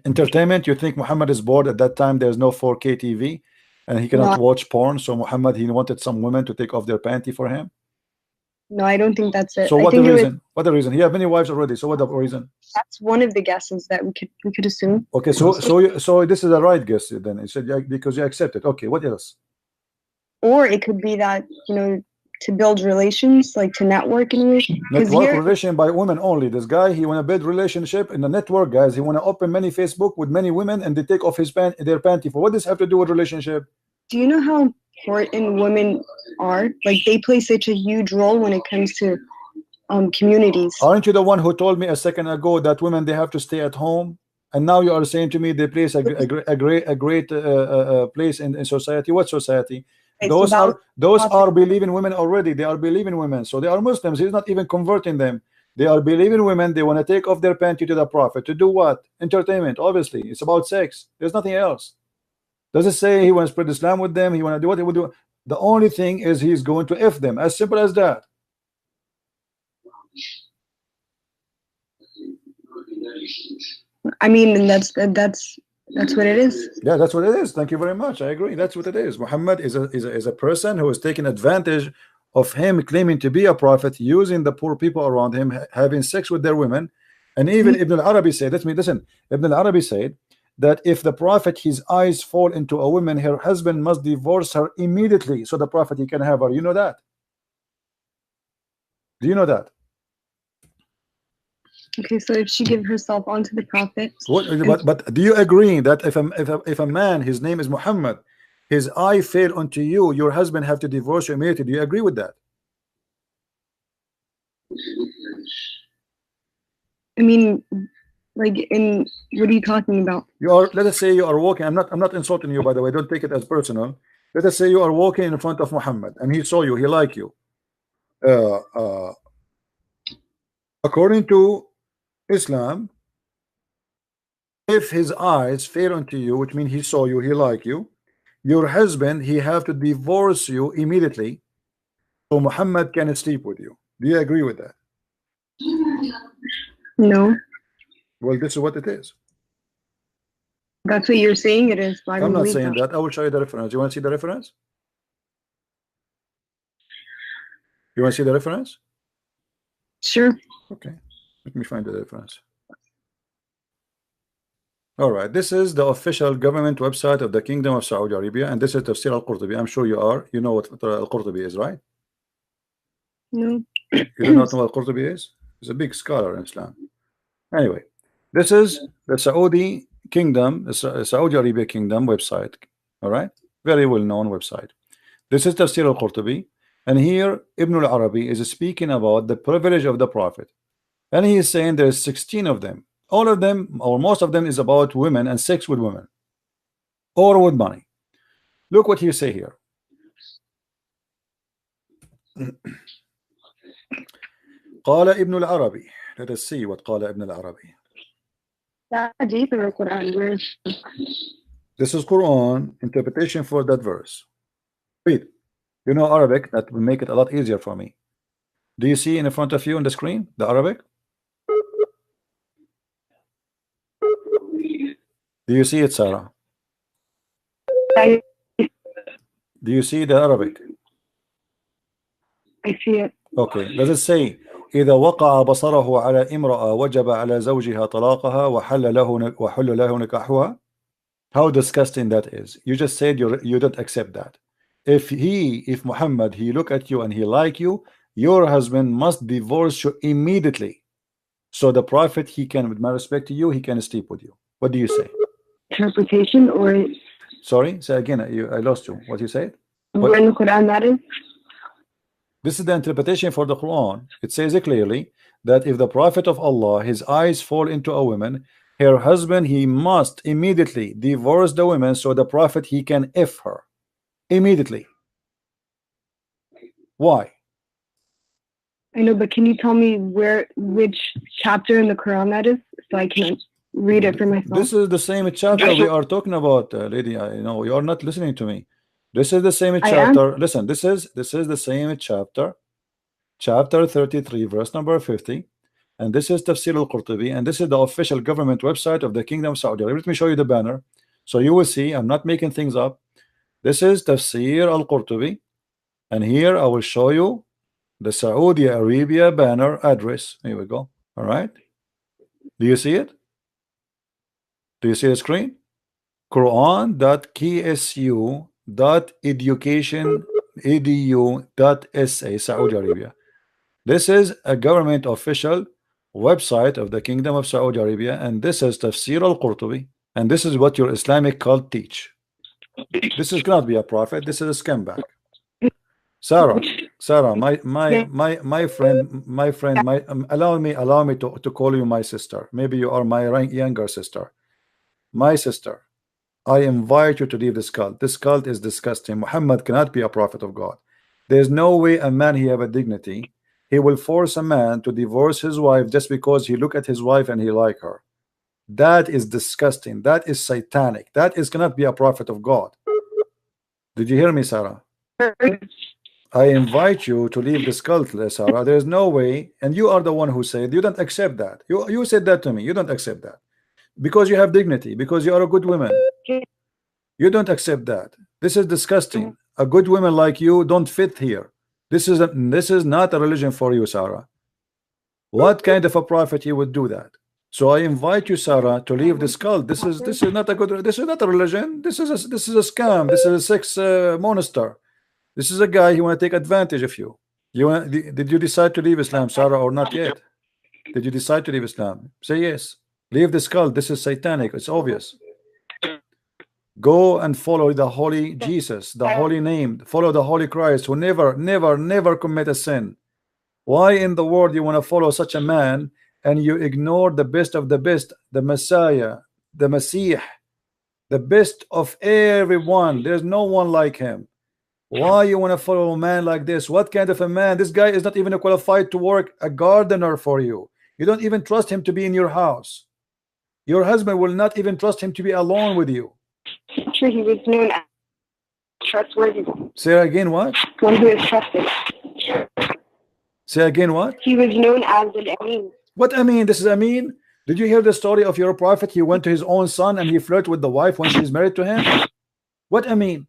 entertainment. You think Muhammad is bored at that time? There's no 4K TV, and he cannot watch porn. So Muhammad, he wanted some women to take off their panty for him. No, I don't think that's it. So what the reason? What the reason? He had many wives already. So what the reason? That's one of the guesses that we could assume. Okay, so this is a right guess then. He said because you accept it. Okay, what else? Or it could be that, you know, to build relations, like to network in relation by women only. This guy, he want to build relationship in the network, guys. He want to open many Facebook with many women, and they take off their panty. For what does this have to do with relationship? Do you know how important women are? Like they play such a huge role when it comes to communities. Aren't you the one who told me a second ago that women, they have to stay at home? And now you are saying to me they place a great place in society. What society? Those are believing women already. They are believing women, so they are Muslims. He's not even converting them. They are believing women. They want to take off their panty to the Prophet to do what? Entertainment. Obviously, it's about sex. There's nothing else. Does it say he want to spread Islam with them? He want to do what he would do? The only thing is he's going to F them. As simple as that. I mean, that's what it is. Yeah, that's what it is. Thank you very much. I agree. That's what it is. Muhammad is a person who is taking advantage of him claiming to be a prophet, using the poor people around him, having sex with their women. And even Ibn al-Arabi said, listen, Ibn al-Arabi said that if the prophet, his eyes fall into a woman, her husband must divorce her immediately so the prophet he can have her. You know that? Do you know that? Okay, so if she give herself onto the prophet, but do you agree that if a man, his name is Muhammad, his eye fell onto you, your husband have to divorce you immediately? Do you agree with that? I mean, like, in what are you talking about? You are, let us say you are walking. I'm not insulting you, by the way. Don't take it as personal. Let us say you are walking in front of Muhammad and he saw you, he liked you. According to Islam, if his eyes fell onto you, which means he saw you, he liked you, your husband, he have to divorce you immediately so Muhammad can sleep with you. Do you agree with that? No. Well, this is what it is. That's what you're saying it is. I'm not saying that. I will show you the reference. You want to see the reference? You want to see the reference? Sure. Okay. Let me find the reference. All right. This is the official government website of the Kingdom of Saudi Arabia, and this is Tafsir al-Qurtubi. I'm sure you are. You know what al-Qurtubi is, right? No. You do not know what al-Qurtubi is? He's a big scholar in Islam. Anyway, this is the Saudi Kingdom, the Saudi Arabia Kingdom website. All right, very well-known website. This is Tafsir al-Qurtubi, and here Ibn al-Arabi is speaking about the privilege of the Prophet, and he is saying there's 16 of them. All of them, or most of them, is about women and sex with women, or with money. Look what he say here. قال ابن العربي. Let us see what قال ابن العربي. This is Quran interpretation for that verse. Read. You know Arabic, that will make it a lot easier for me. Do you see in front of you on the screen the Arabic? Do you see it, Sarah? Do you see the Arabic? I see it. Okay, does it say إذا وقع بصره على امرأة وجب على زوجها طلاقها وحل له نكاحها? How disgusting that is. You just said you don't accept that. If Muhammad, he look at you and he like you, your husband must divorce you immediately. So the Prophet, he can, with my respect to you, he can sleep with you. What do you say? Interpretation or? Sorry, say again. I lost you. What you said? Where in the Quran that is? This is the interpretation for the Quran. It says clearly that if the Prophet of Allah, his eyes fall into a woman, her husband, he must immediately divorce the woman, so the Prophet, he can F her immediately. Why? I know, but can you tell me which chapter in the Quran that is, so I can read it for myself? This is the same chapter we are talking about, lady. I know you are not listening to me. This is the same chapter. Listen, this is the same chapter, chapter 33, verse number 50. And this is Tafsir al-Qurtubi, and this is the official government website of the Kingdom of Saudi Arabia. Let me show you the banner, so you will see I'm not making things up. This is Tafsir al-Qurtubi, and here I will show you the Saudi Arabia banner address. Here we go. All right. Do you see it? Do you see the screen? Quran.ksu.education.edu.sa, Saudi Arabia. This is a government official website of the Kingdom of Saudi Arabia, and this is Tafsir al-Qurtubi, and this is what your Islamic cult teach. This is cannot be a prophet. This is a scumbag. Sarah, my friend, allow me to call you my sister. Maybe you are my younger sister. My sister, I invite you to leave this cult. This cult is disgusting. Muhammad cannot be a prophet of God. There's no way a man, he have a dignity. He will force a man to divorce his wife just because he look at his wife and he like her. That is disgusting. That is satanic. That is cannot be a prophet of God. Did you hear me, Sarah? I invite you to leave this cult, Sarah. There is no way, and you are the one who said you don't accept that. You said that to me. You don't accept that because you have dignity, because you are a good woman. You don't accept that. This is disgusting. A good woman like you don't fit here. This is not a religion for you, Sarah. What kind of a prophet you would do that? So I invite you, Sarah, to leave this cult. This is not a good. This is not a religion. This is a scam. This is a sex monster. This is a guy who want to take advantage of you. Did you decide to leave Islam, Sarah, or not yet? Did you decide to leave Islam? Say yes. Leave this cult. This is satanic. It's obvious. Go and follow the holy Jesus, the holy name. Follow the holy Christ who never commit a sin. Why in the world you want to follow such a man and you ignore the best of the best, the Messiah, the Messiah, the best of everyone? There's no one like him. Why you want to follow a man like this? What kind of a man? This guy is not even qualified to work a gardener for you. You don't even trust him to be in your house. Your husband will not even trust him to be alone with you. Sure, he was known as trustworthy. Say again what? One who is trusted. Say again what? He was known as an Amin. What Amin? This is Amin? Did you hear the story of your prophet? He went to his own son and he flirted with the wife when she's married to him. What Amin?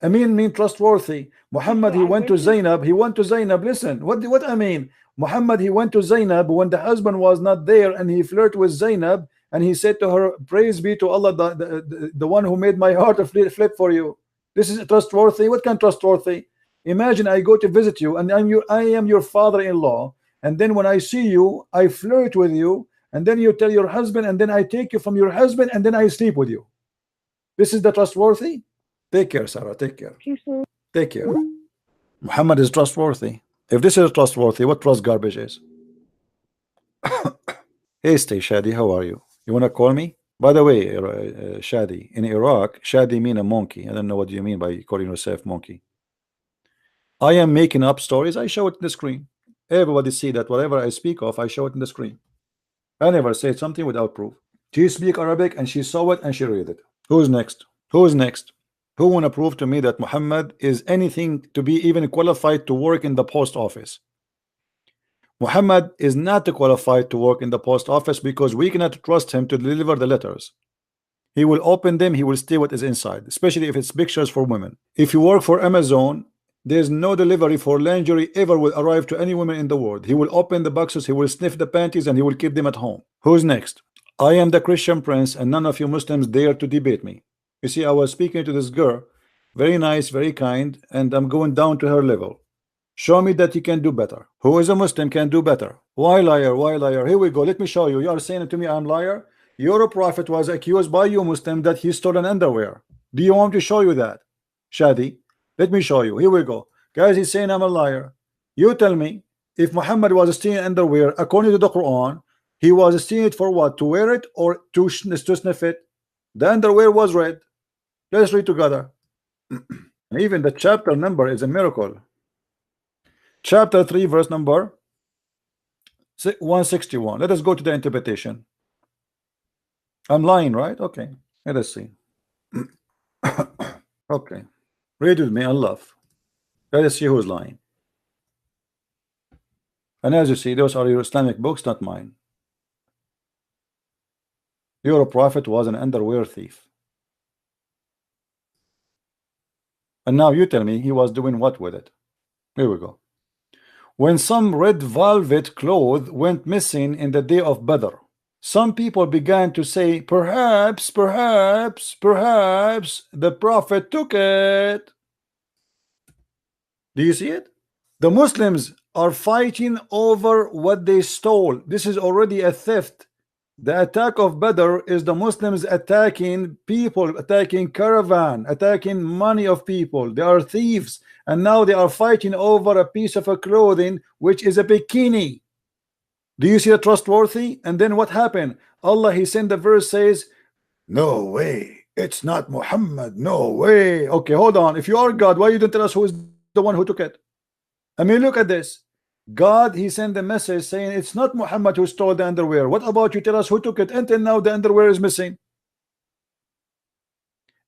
Amin means trustworthy. Muhammad, he went to Zainab. He went to Zainab. Listen, what I mean? Muhammad, he went to Zainab when the husband was not there, and he flirted with Zainab, and he said to her, "Praise be to Allah, the one who made my heart flip for you." This is trustworthy. What kind of trustworthy? Imagine I go to visit you, and I am your father-in-law, and then when I see you, I flirt with you, and then you tell your husband, and then I take you from your husband, and then I sleep with you. This is the trustworthy. Take care, Sarah. Take care. Take care. Muhammad is trustworthy. If this is trustworthy, what trust garbage is? Hey, stay Shadi. How are you? You want to call me? By the way, Shadi, in Iraq, Shadi mean a monkey. I don't know what you mean by calling yourself monkey. I am making up stories. I show it in the screen. Everybody see that whatever I speak of, I show it in the screen. I never said something without proof. She speak Arabic and she saw it and she read it. Who's next? Who's next? Who want to prove to me that Muhammad is anything to be even qualified to work in the post office? Muhammad is not qualified to work in the post office because we cannot trust him to deliver the letters. He will open them, he will stay what is inside, especially if it's pictures for women. If you work for Amazon, There's no delivery for lingerie ever will arrive to any woman in the world. He will open the boxes, he will sniff the panties, and he will keep them at home. Who's next? I am the Christian prince, and none of you Muslims dare to debate me. You see, I was speaking to this girl, very nice, very kind, and I'm going down to her level. Show me that you can do better. Who is a Muslim can do better? Why liar? Why liar? Here we go. Let me show you. You are saying to me I'm liar. Your prophet was accused by you Muslim that he stole an underwear. Do you want me to show you that? Shadi, let me show you. Here we go. Guys, he's saying I'm a liar. You tell me, if Muhammad was stealing underwear, according to the Quran, he was stealing it for what? To wear it or to sniff it? The underwear was red. Let's read together. Even the chapter number is a miracle. Chapter 3, verse number 161. Let us go to the interpretation. I'm lying, right? Okay. Let us see. Okay. Read with me and laugh. Let us see who's lying. And as you see, those are your Islamic books, not mine. Your prophet was an underwear thief. And now you tell me he was doing what with it? Here we go. When some red velvet cloth went missing in the day of Badr, some people began to say, perhaps the prophet took it. Do you see it? The Muslims are fighting over what they stole. This is already a theft. The attack of Badr is the Muslims attacking people, attacking caravan, attacking money of people. They are thieves, and now they are fighting over a piece of a clothing which is a bikini. Do you see the trustworthy? And then what happened? Allah, he sent the verse says, no way, it's not Muhammad, no way. Okay, hold on. If you are God, why you don't tell us who is the one who took it? I mean, look at this. God, he sent a message saying it's not Muhammad who stole the underwear. What about you tell us who took it? Until now the underwear is missing.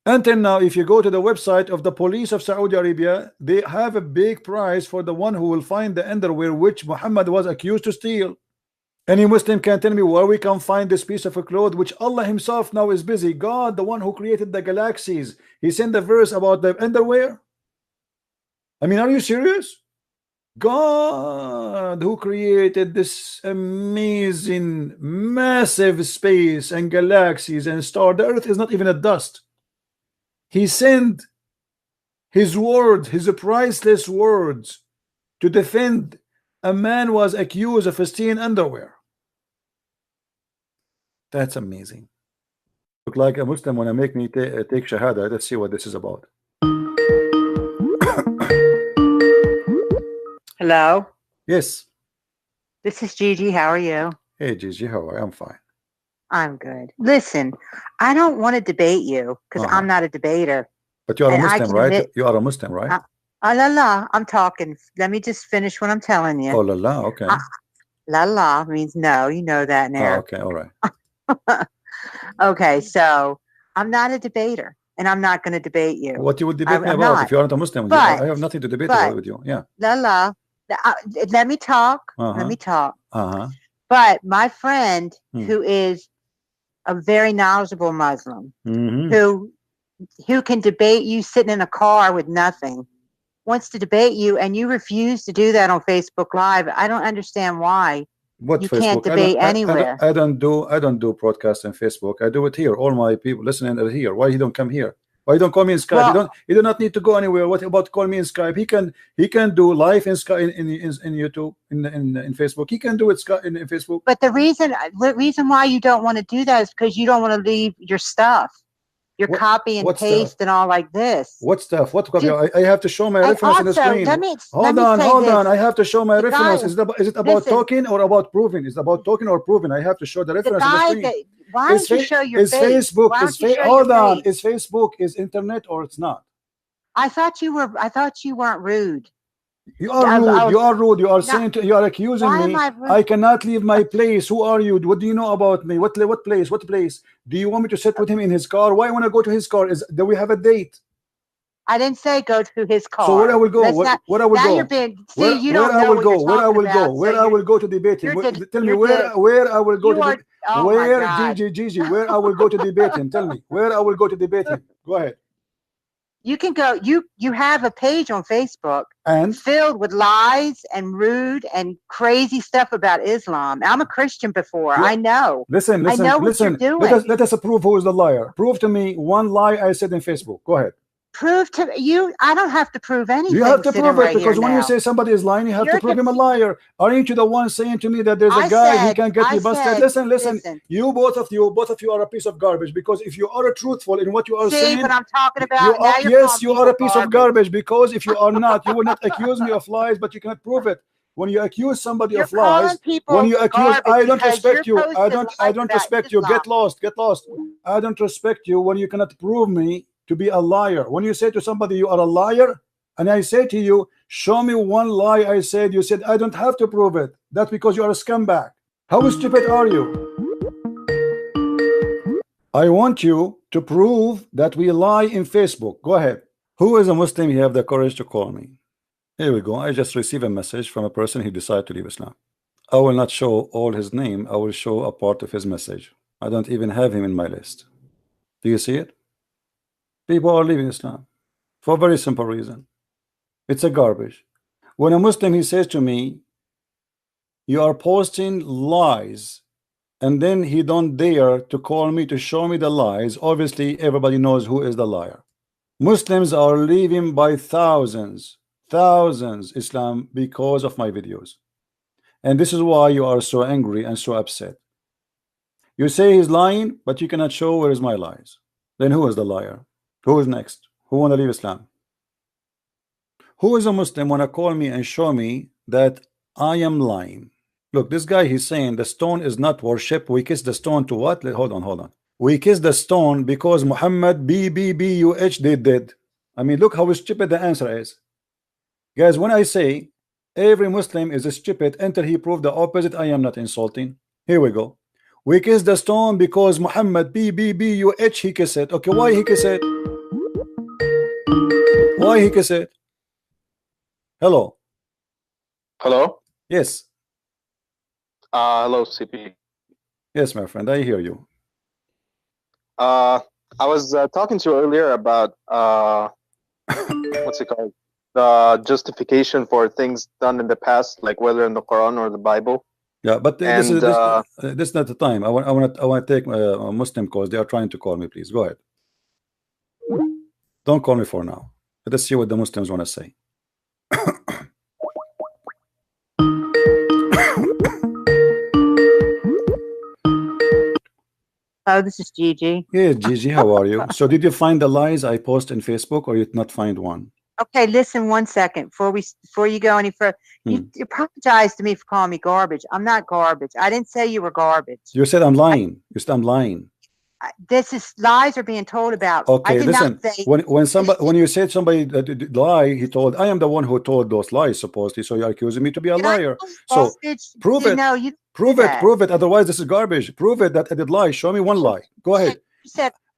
Until now, if you go to the website of the police of Saudi Arabia, they have a big prize for the one who will find the underwear which Muhammad was accused to steal. Any Muslim can tell me where we can find this piece of a cloth which Allah himself now is busy. God, the one who created the galaxies, he sent a verse about the underwear. I mean, are you serious? God, who created this amazing massive space and galaxies and stars, the earth is not even a dust. He sent his words, his priceless words, to defend a man was accused of stealing underwear. That's amazing. Look like a Muslim when I make me take shahada. Let's see what this is about. Hello. Yes. This is Gigi. How are you? Hey Gigi, how are you? I'm fine. I'm good. Listen, I don't want to debate you because I'm not a debater. But you are a Muslim, right? You are a Muslim, right? La la. I'm talking. Let me just finish what I'm telling you. Oh la la. Okay. La la means no. You know that now. Oh, okay. All right. Okay. So I'm not a debater. And I'm not going to debate you. What you would debate me about if you aren't a Muslim? But, I have nothing to debate with you. Yeah. La la. Let me talk. Let me talk. But my friend, who is a very knowledgeable Muslim, who can debate you sitting in a car with nothing, wants to debate you, and you refuse to do that on Facebook Live. I don't understand why. What you Facebook? Can't debate anywhere. I don't do broadcast on Facebook. I do it here. All my people listening are here. Why he don't come here? Why you don't call me in Skype? Well, you do not need to go anywhere. What about call me in Skype? He can do live in Skype in YouTube in Facebook. He can do it in Facebook. But the reason why you don't want to do that is because you don't want to leave your stuff. Your copy and paste and all like this. What stuff? What copy? I have to show my reference on the screen. Hold on. I have to show my reference. Is it about talking or about proving? Is it about talking or proving? I have to show the reference on the screen. Why don't you show your face? Facebook. Hold on. Is Facebook is internet or it's not? I thought you weren't rude. You are rude. You are rude. You are saying you are accusing me. I cannot leave my place. Who are you? What do you know about me? What place? What place? Do you want me to sit with him in his car? Why want to go to his car? Do we have a date? I didn't say go to his car. So where I will go? Where I will go? You're being, see, you don't know what you're talking about. Where I will go to debate him? Tell me where I will go to debate. Where Gigi, where I will go to debate him? Tell me where I will go to debate him. Go ahead. You can go. You have a page on Facebook and filled with lies and rude and crazy stuff about Islam. I'm a Christian before. Yeah. I know. Listen. I know what you're doing. Let us prove who is the liar. Prove to me one lie I said in Facebook. Go ahead. Prove to you. I don't have to prove anything. You have to prove it, right because when you say somebody is lying, you have to prove him a liar. Aren't you the one saying to me that there's a guy he can get me busted? Listen. You both of you are a piece of garbage, because if you are truthful in what you are saying, what I'm talking about. You are a piece of garbage, because if you are not, you will not accuse me of lies, but you cannot prove it. When you accuse somebody of lies, when you accuse, I don't respect you. I don't respect you. Get lost. I don't respect you when you cannot prove me to be a liar. When you say to somebody you are a liar, and I say to you, show me one lie I said, you said I don't have to prove it. That's because you are a scumbag. How stupid are you? I want you to prove that we lie in Facebook. Go ahead. Who is a Muslim? You have the courage to call me. Here we go. I just received a message from a person who decided to leave Islam. I will not show all his name. I will show a part of his message. I don't even have him in my list. Do you see it? People are leaving Islam for a very simple reason. It's a garbage. When a Muslim, he says to me, you are posting lies, and then he don't dare to call me to show me the lies, obviously everybody knows who is the liar. Muslims are leaving by thousands Islam because of my videos, and this is why you are so angry and so upset. You say he's lying, but you cannot show where is my lies. Then who is the liar? Who is next? Who want to leave Islam? Who is a Muslim want to call me and show me that I am lying? Look, this guy, he's saying the stone is not worship. We kiss the stone to what? Hold on. We kiss the stone because Muhammad BBBUH did. I mean, look how stupid the answer is. Guys, when I say every Muslim is stupid until he proved the opposite, I am not insulting. Here we go. We kiss the stone because Muhammad BBBUH he kiss it. Okay, why he kiss it? Why he kiss it? Hello. Hello. Yes. Hello, CP. Yes, my friend, I hear you. I was talking to you earlier about what's it called? The justification for things done in the past, like whether in the Quran or the Bible. Yeah, but this is not the time. I want to take Muslim calls. They are trying to call me. Please go ahead. Don't call me for now. Let us see what the Muslims want to say. Oh, this is Gigi. Yes, Gigi, how are you? So did you find the lies I post in Facebook, or you did not find one? Okay, listen 1 second before you go any further. You apologize to me for calling me garbage. I'm not garbage. I didn't say you were garbage. You said I'm lying. You said I'm lying. This is lies are being told about. Okay, listen. When you said somebody that lie, he told I am the one who told those lies supposedly. So you're accusing me to be a liar. So prove it. No, you prove it. Otherwise, this is garbage. Prove it that I did lie. Show me one lie. Go ahead.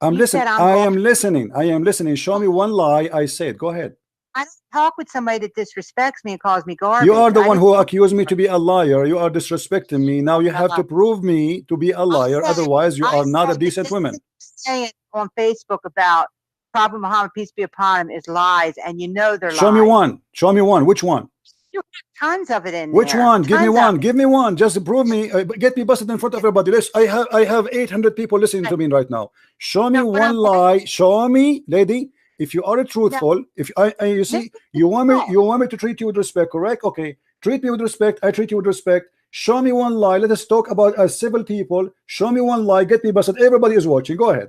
I'm listening. I am listening. Show me one lie I said. Go ahead. I don't talk with somebody that disrespects me and calls me garbage. You are the one who accused me to be a liar. You are disrespecting me. Now you have to prove me to be a liar. Otherwise, you are not a decent woman. Saying on Facebook about Prophet Muhammad, peace be upon him, is lies, and you know they're lies. Show me one. Show me one. Which one? You have tons of it in Which there. one? Give me one. Give me one. Just prove me. Get me busted in front of everybody. I have 800 people listening to me right now. Show me one lie. Show me, lady. If you are truthful, if you see, you want me to treat you with respect, correct? Okay, treat me with respect. I treat you with respect. Show me one lie. Let us talk about as civil people. Show me one lie. Get me busted. Everybody is watching. Go ahead.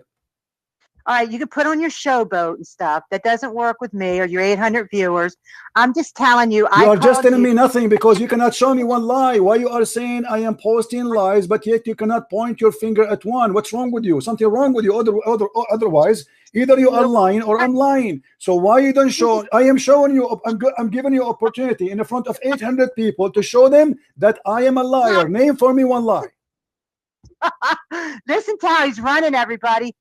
All right, you can put on your showboat and stuff. That doesn't work with me or your 800 viewers. I'm just telling you. You are just telling me nothing because you cannot show me one lie. Why you are saying I am posting lies, but yet you cannot point your finger at one? What's wrong with you? Something wrong with you. Otherwise, either you are lying or I'm lying. So why you don't show? I am showing you. I'm giving you opportunity in front of 800 people to show them that I am a liar. Name for me one lie. Listen to how he's running, everybody.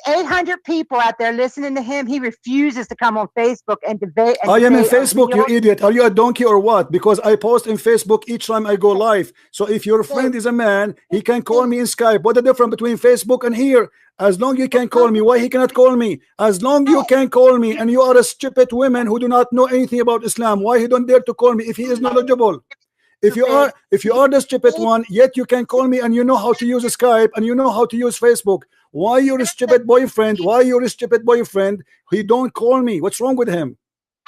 800 people out there listening to him. He refuses to come on Facebook and debate. I am in Facebook, you idiot. Are you a donkey or what? Because I post in Facebook each time I go live. So if your friend is a man, he can call me in Skype. What the difference between Facebook and here? As long you can call me, why he cannot call me? As long you can call me, and you are a stupid woman who do not know anything about Islam, why he don't dare to call me if he is knowledgeable? If you are the stupid one, yet you can call me and you know how to use Skype and you know how to use Facebook. Why you're a stupid boyfriend? Why you're a stupid boyfriend? He don't call me. What's wrong with him?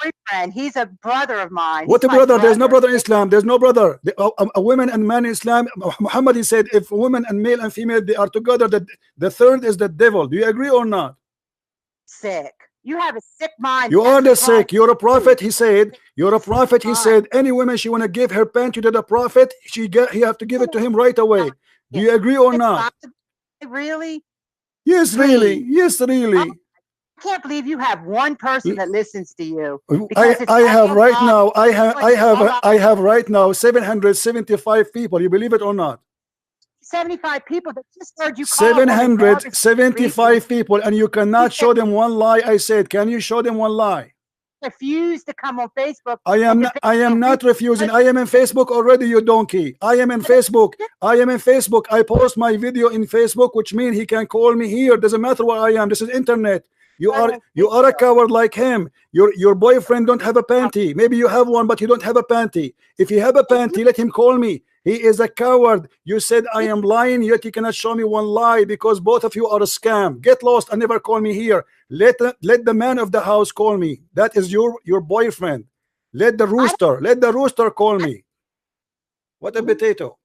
Boyfriend. He's a brother of mine. What a brother? There's no brother in Islam. There's no brother. A woman and man in Islam. Muhammad, he said, if a woman and male and female they are together, the third is the devil. Do you agree or not? Sick. You have a sick mind. You are the sick. You're a prophet. He said. You're a prophet. He said. Any woman she want to give her panty to the prophet, he have to give it to him right away. Do you agree or not? Really? Yes, really. Yes, really. I can't believe you have one person that listens to you. I have right now. I have right now 775 people. You believe it or not? 75 people that just heard you. 775 people, and you cannot show them one lie. I said, can you show them one lie? Refuse to come on Facebook. I am not refusing. I am in Facebook already, you donkey. I am in Facebook. I am in Facebook. I post my video in Facebook, which means he can call me here. Doesn't matter where I am. This is internet. You are a coward like him. Your boyfriend don't have a panty. Maybe you have one, but you don't have a panty. If you have a panty, let him call me. He is a coward. You said I am lying, yet you cannot show me one lie because both of you are a scam. Get lost and never call me here. Let the man of the house call me. That is your boyfriend. Let the rooster call me. What a potato.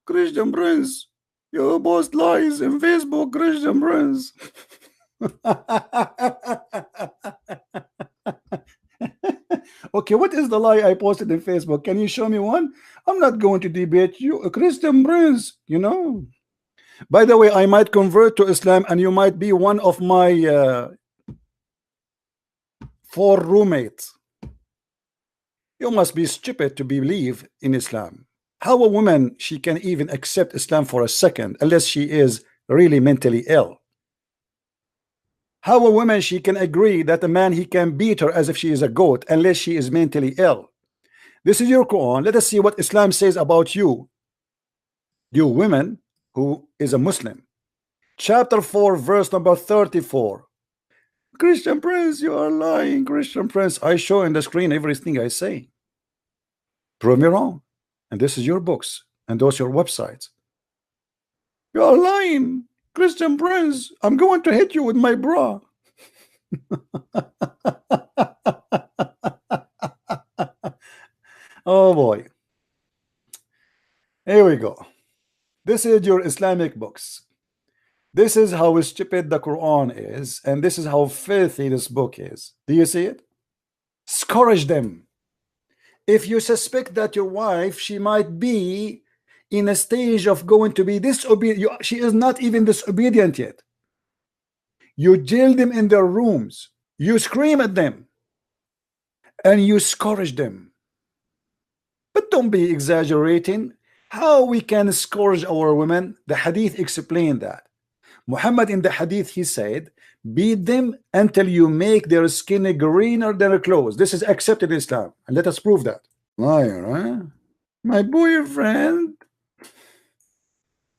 Christian Prince, you post lies in Facebook, Christian Prince. Okay, what is the lie I posted in Facebook? Can you show me one? I'm not going to debate you, Christian Prince, you know. By the way, I might convert to Islam and you might be one of my 4 roommates. You must be stupid to believe in Islam. How a woman, she can even accept Islam for a second unless she is really mentally ill. How a woman, she can agree that a man, he can beat her as if she is a goat unless she is mentally ill. This is your Quran. Let us see what Islam says about you women who is a Muslim. Chapter 4 verse number 34. Christian Prince, you are lying. Christian Prince, I show in the screen everything I say. Prove me wrong. And this is your books and those your websites. You are lying. Christian Prince, I'm going to hit you with my bra. Oh boy. Here we go. This is your Islamic books. This is how stupid the Quran is, and this is how filthy this book is. Do you see it? Scourge them. If you suspect that your wife, she might be in a stage of going to be disobedient, she is not even disobedient yet. You jail them in their rooms, you scream at them, and you scourge them. But don't be exaggerating. How we can scourge our women? The hadith explained that. Muhammad in the hadith, he said, beat them until you make their skin greener than their clothes. This is accepted in Islam, and let us prove that. Liar, huh? My boyfriend,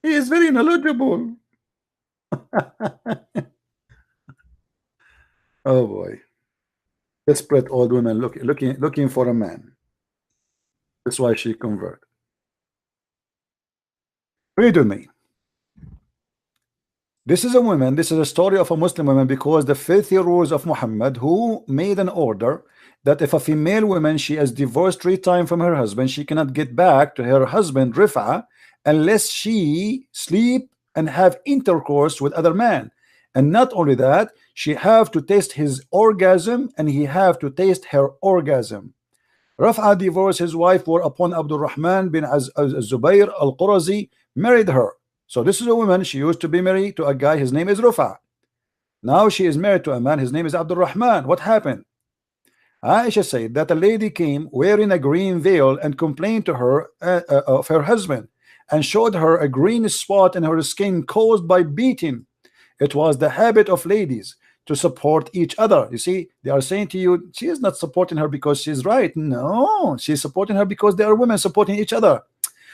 he is very knowledgeable. Oh boy. Desperate old woman looking for a man. That's why she converted. Read with me. This is a woman, this is a story of a Muslim woman, because the filthy rules of Muhammad, who made an order that if a female woman, she is divorced 3 times from her husband, she cannot get back to her husband Rifa unless she sleep and have intercourse with other men. And not only that, she have to taste his orgasm and he have to taste her orgasm. Rafa divorced his wife, whereupon Abdul Rahman bin Zubayr al-Qurazi married her. So this is a woman, she used to be married to a guy, his name is Rafa. Now she is married to a man, his name is Abdul Rahman. What happened? Aisha said that a lady came wearing a green veil and complained to her of her husband, and showed her a green spot in her skin caused by beating. It was the habit of ladies to support each other. You see, they are saying to you, she is not supporting her because she's right. No, she's supporting her because they are women supporting each other.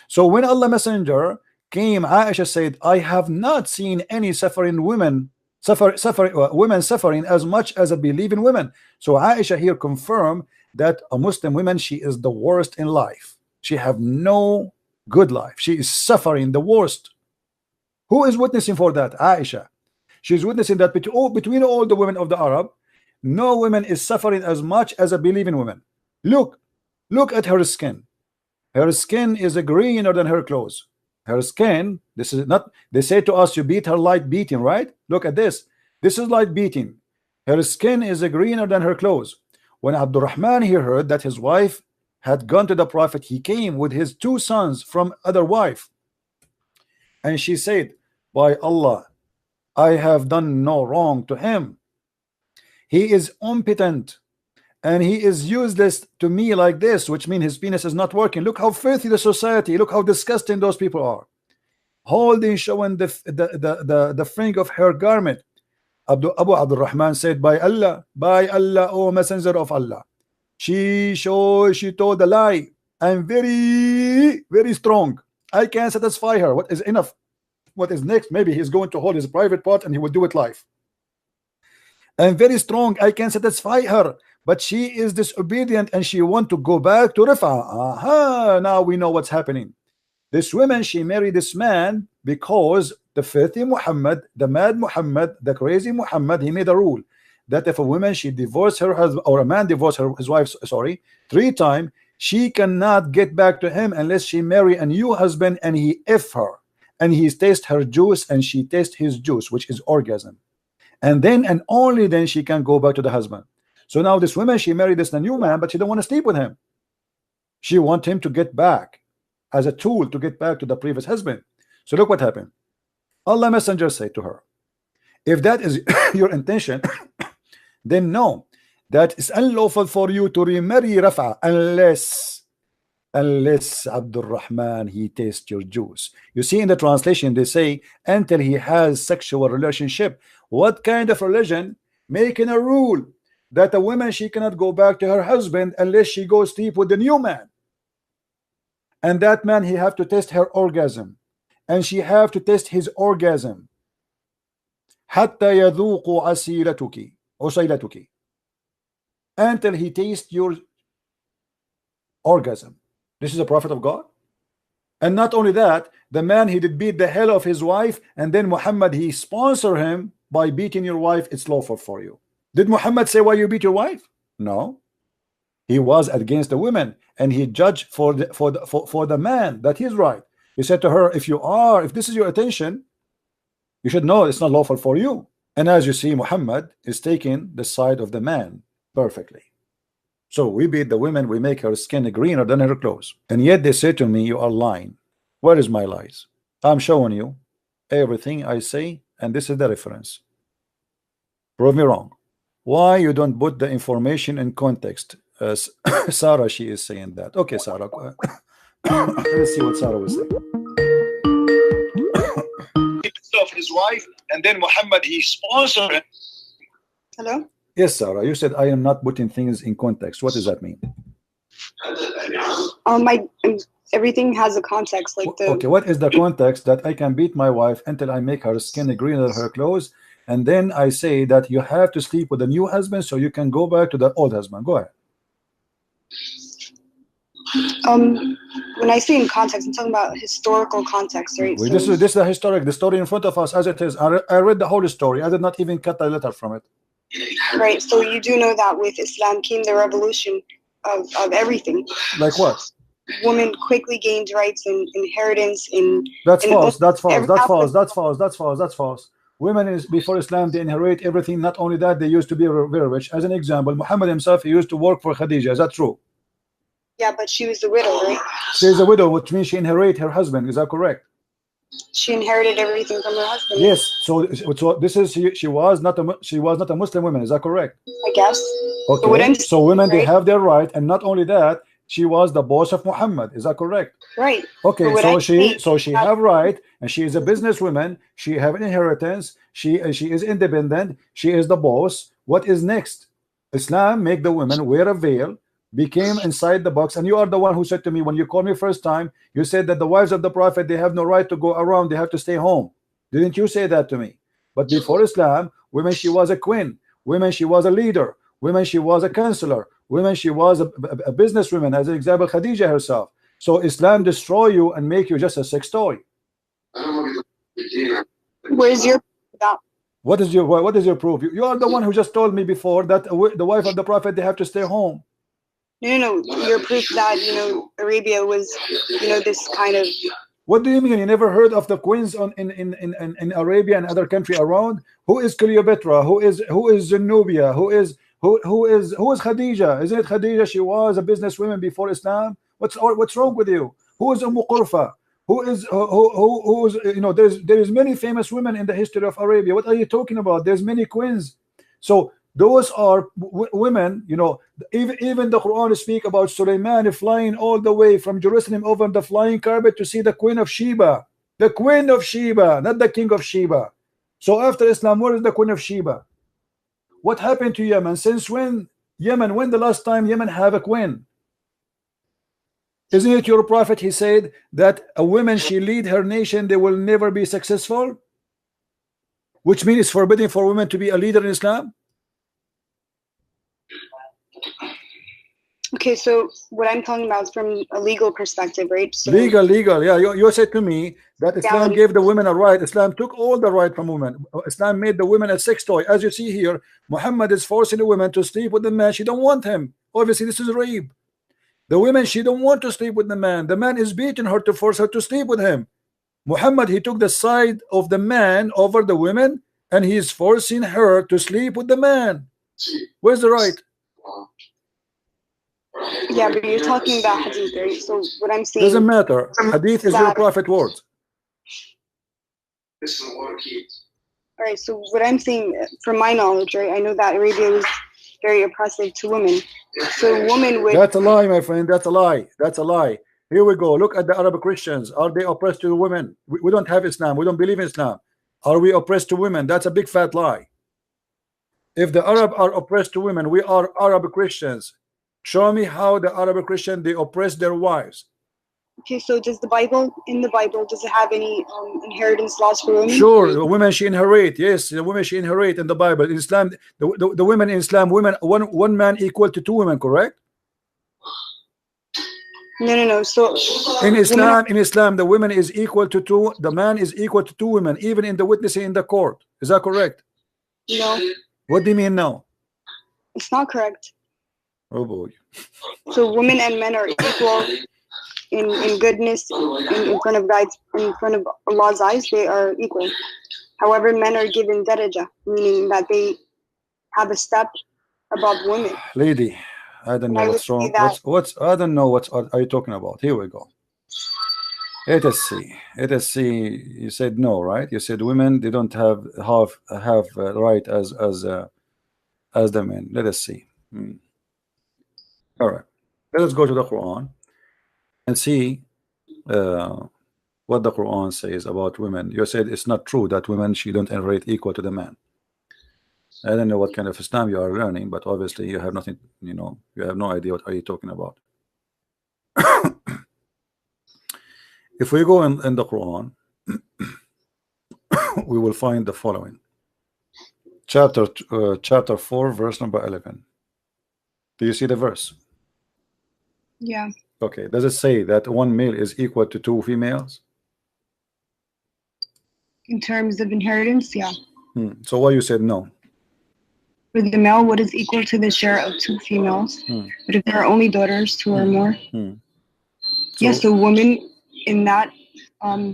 So when Allah Messenger came, Aisha said, I have not seen any suffering women women suffering as much as a believing women. So Aisha here confirmed that a Muslim woman, she is the worst in life. She have no good life. She is suffering the worst. Who is witnessing for that? Aisha. She's witnessing that between all the women of the Arab, no woman is suffering as much as a believing woman. Look at her skin. Her skin is greener than her clothes. Her skin, this is not, they say to us, you beat her light beating, right? Look at this. This is light beating. Her skin is greener than her clothes. When Abdurrahman here heard that his wife had gone to the Prophet, he came with his 2 sons from other wife. And she said, by Allah, I have done no wrong to him. He is impotent and he is useless to me like this, which means his penis is not working. Look how filthy the society, look how disgusting those people are. Holding, showing the fringe of her garment. Abu Abdurrahman said, by Allah, O Messenger of Allah. She told a lie. I'm very, very strong. I can't satisfy her. What is enough? What is next? Maybe he's going to hold his private part and he will do it live. I'm very strong. I can satisfy her, but she is disobedient and she want to go back to Rifa. Aha, now we know what's happening. This woman, she married this man because the filthy Muhammad, the mad Muhammad, the crazy Muhammad, he made a rule that if a woman, she divorced her husband, or a man divorced his wife, sorry, 3 times, she cannot get back to him unless she marry a new husband and he F her. And he tastes her juice and she tastes his juice, which is orgasm. And then and only then she can go back to the husband. So now this woman, she married this new man, but she don't want to sleep with him. She wants him to get back as a tool to get back to the previous husband. So look what happened. Allah Messenger said to her, if that is your intention, then know that it's unlawful for you to remarry Rafa unless Abdurrahman, he tastes your juice. You see in the translation they say until he has sexual relationship. What kind of religion making a rule that a woman, she cannot go back to her husband unless she goes sleep with the new man, and that man, he have to test her orgasm and she have to test his orgasm حتى يذوق عسيلتك until he tastes your orgasm. This is a prophet of God. And not only that, the man, he did beat the hell of his wife, and then Muhammad, he sponsored him by beating your wife. It's lawful for you. Did Muhammad say why you beat your wife? No. He was against the women, and he judged for the man that he's right. He said to her, if this is your attention, you should know it's not lawful for you. And as you see, Muhammad is taking the side of the man perfectly. So we beat the women, we make her skin greener than her clothes. And yet they say to me, you are lying. Where is my lies? I'm showing you everything I say, and this is the reference. Prove me wrong. Why you don't put the information in context? Sarah, she is saying that. Okay, Sarah. Let's see what Sarah was saying. Of his wife, and then Muhammad, he sponsored him. Hello? Yes, Sarah, you said I am not putting things in context. What does that mean? Everything has a context. Okay, what is the context that I can beat my wife until I make her skin greener than her clothes, and then I say that you have to sleep with a new husband so you can go back to the old husband? Go ahead. When I say in context, I'm talking about historical context, right? This is the historic, the story in front of us as it is. I read the whole story. I did not even cut a letter from it. Right. So you do know that with Islam came the revolution of everything. Like what? Women quickly gained rights and inheritance in. That's false. That's false. That's false. That's false. That's false. That's false. Women before Islam, they inherit everything. Not only that, they used to be very rich. As an example, Muhammad himself, he used to work for Khadija. Is that true? Yeah, but she was the widow, right? She is a widow, which means she inherited her husband. Is that correct? She inherited everything from her husband. Yes. So this is she was not a Muslim woman. Is that correct? I guess. Okay. So women, right? They have their right, and not only that, She was the boss of Muhammad. Is that correct? Right. Okay, so she have right, and she is a businesswoman. She have an inheritance. She is independent. She is the boss. What is next? Islam make the women wear a veil, became inside the box, and you are the one who said to me when you called me first time, you said that the wives of the Prophet, they have no right to go around, they have to stay home. Didn't you say that to me? But before Islam, women, she was a queen. Women, she was a leader. Women, she was a counselor. Women, she was a businesswoman, as an example, Khadija herself. So Islam destroy you and make you just a sex toy. Where's your that? What is your proof? You are the one who just told me before that the wife of the Prophet, they have to stay home. No, your proof that Arabia was this kind of. What do you mean? You never heard of the queens in Arabia and other country around? Who is Cleopatra? Who is Zenobia? Who is Khadija? Isn't it Khadija? She was a businesswoman before Islam. What's wrong with you? Who is Qurfa? Who's there is many famous women in the history of Arabia. What are you talking about? There's many queens. So those are women. Even the Quran speak about Sulaiman flying all the way from Jerusalem over the flying carpet to see the Queen of Sheba. The Queen of Sheba, not the King of Sheba. So after Islam, where is the Queen of Sheba? What happened to Yemen? Since when the last time Yemen have a queen? Isn't it your prophet? He said that a woman, she lead her nation, they will never be successful, which means it's forbidden for women to be a leader in Islam. Okay, so what I'm talking about is from a legal perspective, right? So legal, yeah. You said to me that Islam gave the women a right. Islam took all the right from women. Islam made the women a sex toy. As you see here, Muhammad is forcing the women to sleep with the man. She don't want him. Obviously, this is rape. The women, she don't want to sleep with the man. The man is beating her to force her to sleep with him. Muhammad, he took the side of the man over the women, and he is forcing her to sleep with the man. Where's the right? Yeah, but you're talking about hadith, right? So what I'm saying doesn't matter. Hadith is your prophet words. All right, so what I'm saying, from my knowledge, right, I know that Arabia was very oppressive to women. So women would. That's a lie, my friend. That's a lie. That's a lie. Here we go. Look at the Arab Christians. Are they oppressed to women? We don't have Islam. We don't believe in Islam. Are we oppressed to women? That's a big fat lie. If the Arab are oppressed to women, we are Arab Christians. Show me how the Arab Christian, they oppress their wives. Okay, so does in the Bible, does it have any inheritance laws for women? Sure, the women she inherit. Yes, the women she inherit in the Bible. In Islam, the women in Islam, one man equal to two women, correct? No. So in Islam, the women is equal to two. The man is equal to two women, even in the witnessing in the court. Is that correct? No. What do you mean no? It's not correct. Oh boy. So women and men are equal in goodness in front of God's, in front of Allah's eyes. They are equal. However, men are given daraja, meaning that they have a step above women. Lady, I don't know what's wrong. I don't know what are you talking about. Here we go. Let us see. You said no, right? You said women, they don't have right as the men. Let us see. All right, let us go to the Quran and see what the Quran says about women. You said it's not true that women, she don't inherit equal to the man. I don't know what kind of Islam you are learning, but obviously you have nothing, you have no idea what are you talking about. If we go in the Quran, we will find the following. Chapter 4, verse number 11. Do you see the verse? Yeah. Okay. Does it say that one male is equal to two females? In terms of inheritance, yeah. So why you said no? For the male, what is equal to the share of two females? But if there are only daughters, two or more. Yes, the women in that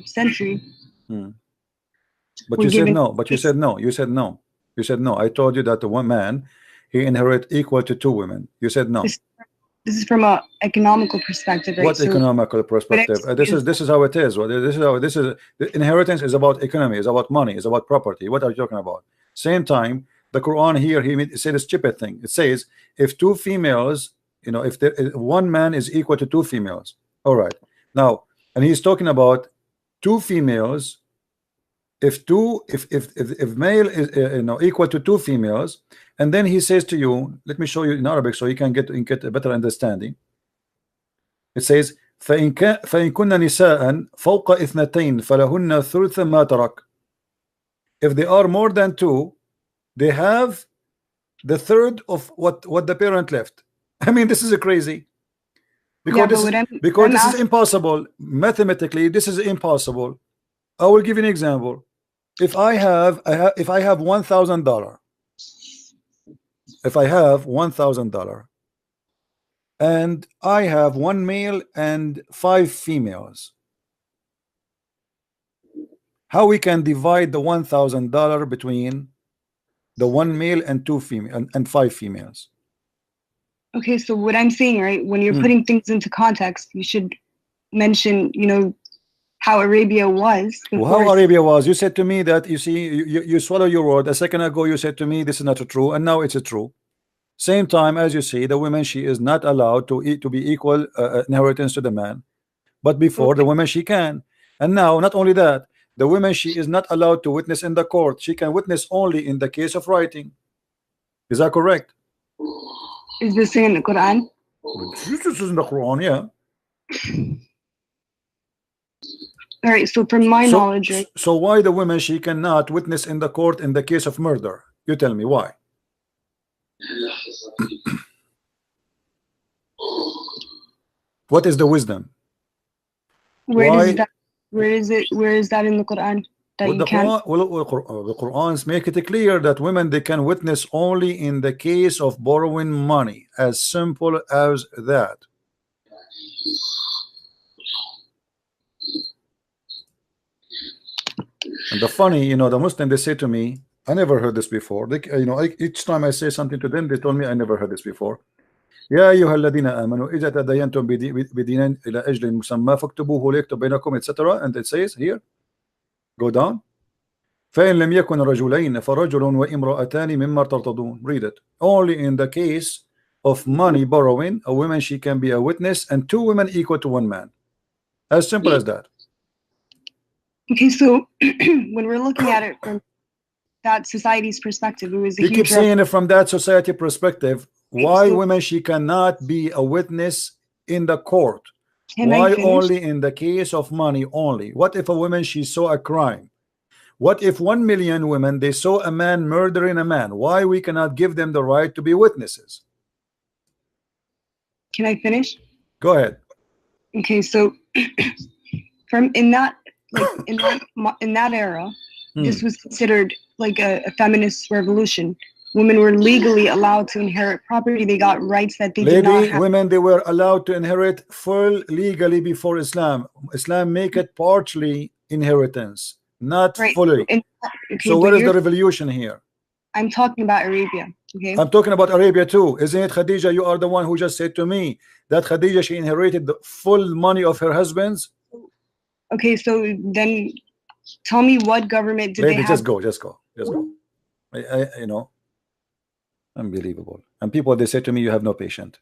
century. But you said no. But you said no. You said no. You said no. I told you that the one man, he inherit equal to two women. You said no. This is from a economical perspective, right? What economical perspective? This is how it is. This is the inheritance is about economy, is about money, is about property. What are you talking about? Same time, the Quran here, he said a stupid thing. It says if two females you know, if one man is equal to two females. All right, now, and he's talking about two females. If male is you know, equal to two females, and then he says to you, let me show you in Arabic so you can get a better understanding. It says فإن كن نساء فوق اثنتين فلهن ثلث ما ترك. If they are more than two, they have the third of what the parent left. I mean, this is crazy, because yeah, this is impossible mathematically. This is impossible. I will give you an example. If I have $1,000, if I have $1,000 and I have one male and 5 females, how we can divide the $1,000 between the one male and 2 female and 5 females? Okay, so what I'm saying, right, when you're putting things into context, you should mention, you know, how Arabia was. Well, how Arabia was? You said to me that, you see, you swallow your word. A second ago you said to me this is not true, and now it's true. Same time, as you see, the woman, she is not allowed to be equal inheritance to the man, but before the woman she can. And now, not only that, the woman, she is not allowed to witness in the court. She can witness only in the case of writing. Is that correct? Is this in the Quran? This is in the Quran, yeah. All right, so from my knowledge, right? So why the woman, she cannot witness in the court in the case of murder? You tell me why. What is the wisdom? Where is that in the Quran? That Well, you can't. the Qurans make it clear that women, they can witness only in the case of borrowing money. As simple as that. And the funny, you know, the Muslim, they say to me, I never heard this before. They, you know, each time I say something to them, they told me I never heard this before. يا أيها الذين آمنوا إذا تداينتم بدين إلى أجل مسمى فاكتبوه ليكتب بينكم, etc. And it says here, go down. فإن لم يكن رجلين فرجل وامرأتان مما ترتضون. Read it. Only in the case of money borrowing, a woman, she can be a witness, and 2 women equal to 1 man. As simple as that. Okay, so when we're looking at it from that society's perspective, it was a You huge keep saying it from that society perspective. Why women, she cannot be a witness in the court? Why only in the case of money only? What if a woman, she saw a crime? What if 1 million women, they saw a man murdering a man? Why we cannot give them the right to be witnesses? Can I finish? Go ahead. Okay, so from in that era, this was considered like a feminist revolution. Women were legally allowed to inherit property. They got rights that they did not have. Women, they were allowed to inherit full legally before Islam. Islam make it partially inheritance, not fully. Okay, so where is the revolution here? I'm talking about Arabia. Okay. I'm talking about Arabia too. Isn't it, Khadija? You are the one who just said to me that Khadija, she inherited the full money of her husband's. Okay, so then tell me what government did they have? Just go. You know, unbelievable. And people, they say to me, you have no patience.